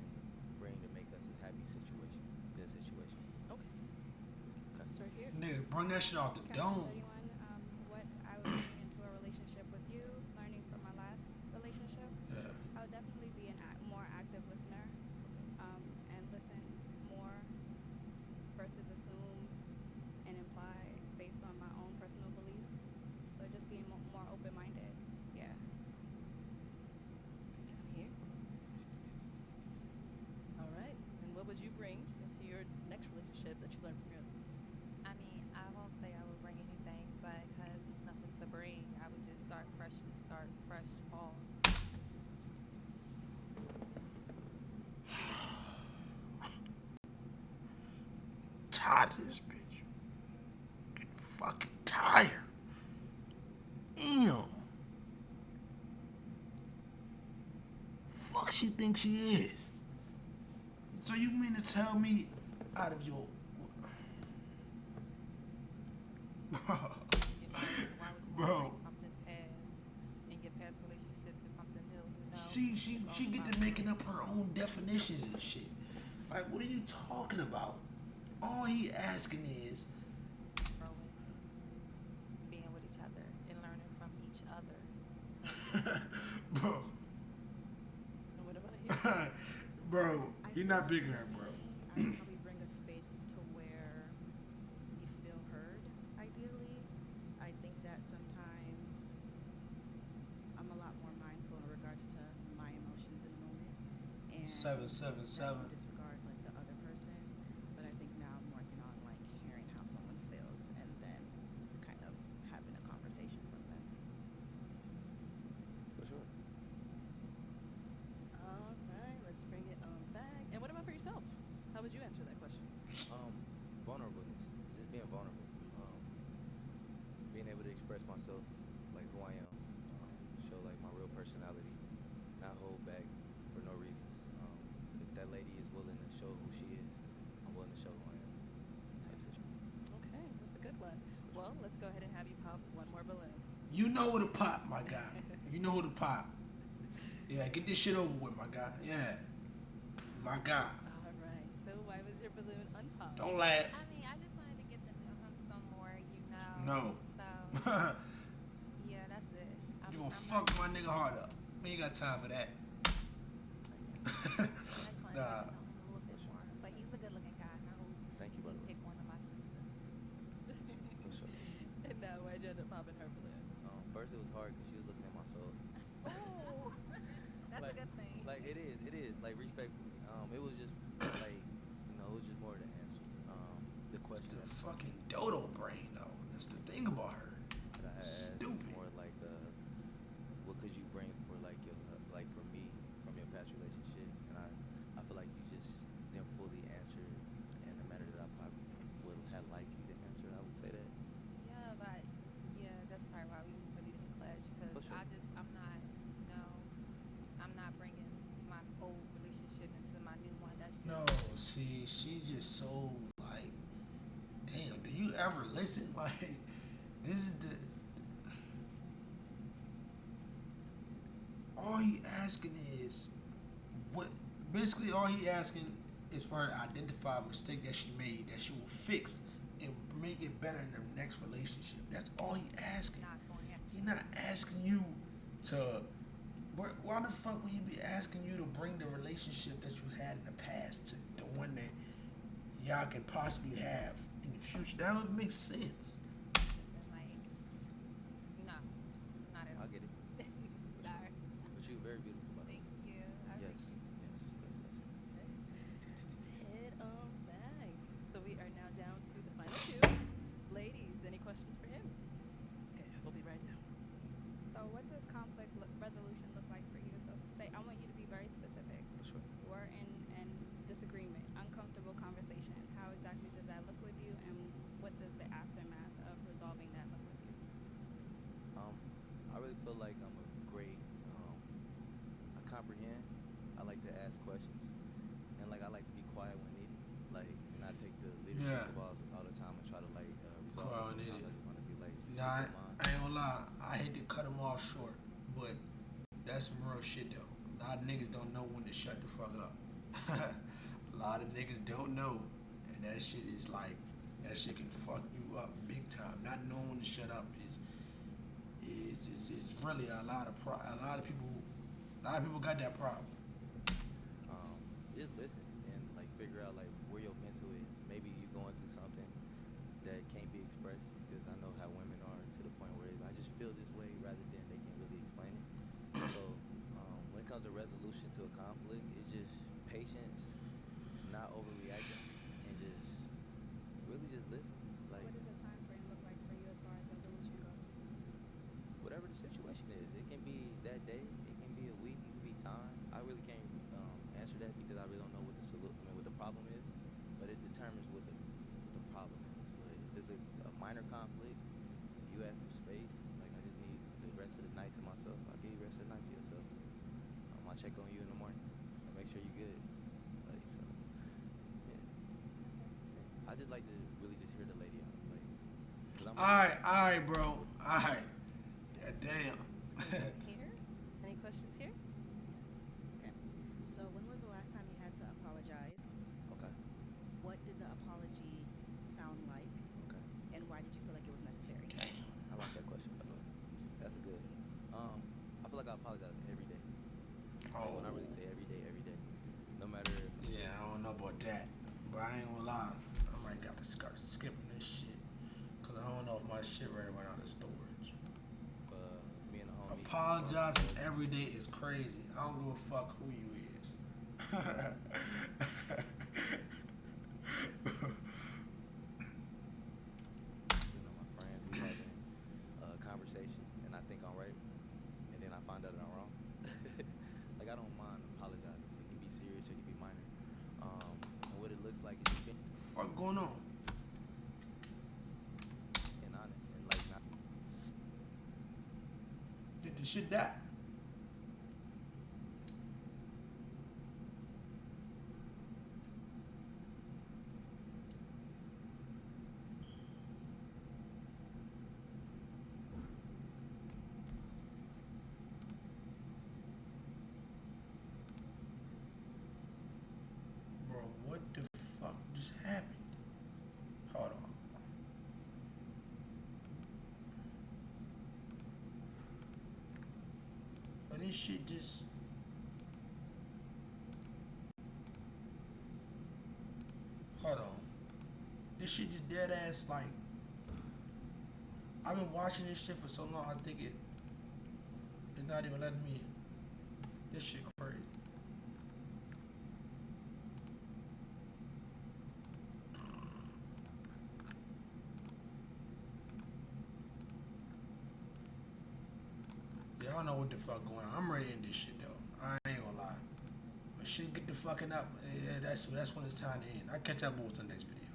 Speaker 14: bring to make us a happy situation, good situation.
Speaker 2: Okay. Start here.
Speaker 1: Nigga, bring that shit off the dome.
Speaker 9: 31, what I would bring into a relationship with you, learning from my last relationship.
Speaker 1: Yeah.
Speaker 9: I would definitely be a more active listener, and listen more versus assume and imply based on my own personal beliefs. So just being more open-minded. Yeah.
Speaker 2: Let's go down here. All right, and what would you bring into your next relationship that you learned from your?
Speaker 10: I mean, I won't say I would bring anything, but because it's nothing to bring, I would just start fresh all.
Speaker 1: Tired of this bitch. Getting fucking tired. Damn. Fuck she thinks she is. So you mean to tell me out of your
Speaker 10: Why would you
Speaker 1: Bro.
Speaker 10: want to bring something past in your past relationship to something new?
Speaker 1: She get to making up her own definitions and shit. Like, what are you talking about? All he asking is
Speaker 10: growing, being with each other, and learning from each other. So,
Speaker 1: bro.
Speaker 2: And what about here?
Speaker 1: Bro, you're not big her, bro.
Speaker 5: I would probably bring a space to where you feel heard, ideally. I think that sometimes I'm a lot more mindful in regards to my emotions in the moment. And
Speaker 1: 777.
Speaker 5: I don't disregard like the other person, but I think now I'm working on like hearing how someone feels and then kind of having a conversation from them. So.
Speaker 14: For sure.
Speaker 2: All right, let's bring it on back. And what about for yourself? How would you answer that question?
Speaker 14: Vulnerableness. Just being vulnerable. Being able to express myself, like who I am. Show like my real personality. Not hold back for no reasons. If that lady is willing to show who she is, I'm willing to show who I am. That's it.
Speaker 2: Okay, that's a good one. Well, let's go ahead and have you pop one more balloon.
Speaker 1: You know who to pop, my guy. You know who to pop. Yeah, get this shit over with, my guy. Yeah. My guy.
Speaker 2: All right, so why was your balloon unpopped?
Speaker 1: Don't laugh.
Speaker 10: I mean, I just wanted to get to know him some more,
Speaker 1: No.
Speaker 10: So, yeah, that's it.
Speaker 1: You gonna fuck my nigga heart up. We ain't got time for that.
Speaker 10: I just wanted to get to
Speaker 1: Nah.
Speaker 10: know him a little bit more. But he's a good-looking guy. I hope
Speaker 14: Thank you,
Speaker 10: he
Speaker 14: brother.
Speaker 10: pick one of my sisters.
Speaker 14: For sure.
Speaker 2: And now why'd you end up popping her balloon?
Speaker 14: First it was hard because she was looking at my soul.
Speaker 10: Oh, that's
Speaker 14: Like-
Speaker 10: a good thing.
Speaker 14: Like it is. Like respectfully. It was just like it was just more the answer. The question
Speaker 1: The fucking dodo brain, though. That's the thing about her.
Speaker 14: that I asked was
Speaker 1: Stupid.
Speaker 14: more like what could you bring for like your like for me from your past relationship, and I feel like you just didn't fully answer in the manner that I probably would have liked you to answer. I would say that.
Speaker 10: Yeah, but
Speaker 1: just so like, damn. Do you ever listen? Like, this is the all he asking is what. Basically, all he asking is for her to identify a mistake that she made that she will fix and make it better in the next relationship. That's all he asking. He not asking you to. Why the fuck would he be asking you to bring the relationship that you had in the past to the one that y'all can possibly have in the future? That don't make sense.
Speaker 10: Like, no, not at all.
Speaker 14: I get it.
Speaker 10: Sorry.
Speaker 14: But you're very beautiful, by the way.
Speaker 10: Thank you. I
Speaker 14: Yes,
Speaker 10: appreciate
Speaker 14: yes,
Speaker 2: Head on back. So we are now down to the final two. Ladies, any questions for him? Okay, we'll be right down.
Speaker 9: So what does resolution look like for you? So say I want you to be very specific.
Speaker 14: Sure.
Speaker 9: We're in disagreement, uncomfortable conversation. How exactly does that look with you, and what does the aftermath of resolving that look with you?
Speaker 14: I really feel like I'm a great. I comprehend. I like to ask questions, and like I like to be quiet when needed. Like, and I take the leadership of all the time and try to like resolve it. Sometimes I just want to be like,
Speaker 1: Nah, I ain't gonna lie. I hate to cut him off short, but that's some real shit though. A lot of niggas don't know when to shut the fuck up. A lot of niggas don't know, and that shit is like that shit can fuck you up big time. Not knowing when to shut up is really a lot of people got that problem.
Speaker 14: Just listen and like figure out like where your mental is. Maybe you're going through something that can't be expressed because I know how women are to the point where I just feel this way rather than they can really explain it. So when it comes to resolution to a conflict, it's just patience, not overreacting, and just really just listen. Like
Speaker 9: What does a time frame look like for you as far as resolution goes?
Speaker 14: whatever the situation is, it can be that day, it can be a week, it can be time. I really can't answer that because I really don't know what the what the problem is, but it determines what the problem is. But if it's a minor conflict, you ask for space. Like I just need the rest of the night to myself. I'll give you the rest of the night to yourself. I'll check on you in the morning and make sure you're good. Like so, yeah. I just like to really just hear the lady out. Like, cause I'm
Speaker 1: All right, bro. All right. Yeah, damn.
Speaker 2: Here? Any questions here?
Speaker 5: Yes. Okay. So when was the last time you had to apologize?
Speaker 14: Okay.
Speaker 5: What did the apology sound like?
Speaker 14: Okay.
Speaker 5: And why did you feel like it was necessary?
Speaker 1: Damn.
Speaker 14: I like that question, by the way. That's a good. I feel like I apologize every day. Like when I really say every day, no matter.
Speaker 1: Yeah, I don't know about that, but I ain't gonna lie. I might got to start skipping this shit, cause I don't know if my shit ready run out of storage.
Speaker 14: Me and the homies.
Speaker 1: Apologizing every day is crazy. I don't give a fuck who you is.
Speaker 14: My friends, we having a conversation, and I think I'm right, and then I find out that I'm wrong. Like I don't mind apologizing. It can be serious, it can be minor. And what it looks like is just being
Speaker 1: Fuck going on?
Speaker 14: honest and like not.
Speaker 1: Did the shit die? Bro, what the fuck just happened? Hold on. But this shit just. Hold on. This shit just dead ass like. I've been watching this shit for so long. I think it's not even letting me. This shit crazy. Yeah, I don't know what the fuck going on. I'm ready to end this shit though. I ain't gonna lie. When shit get the fucking up, yeah, that's when it's time to end. I'll catch up with the next video.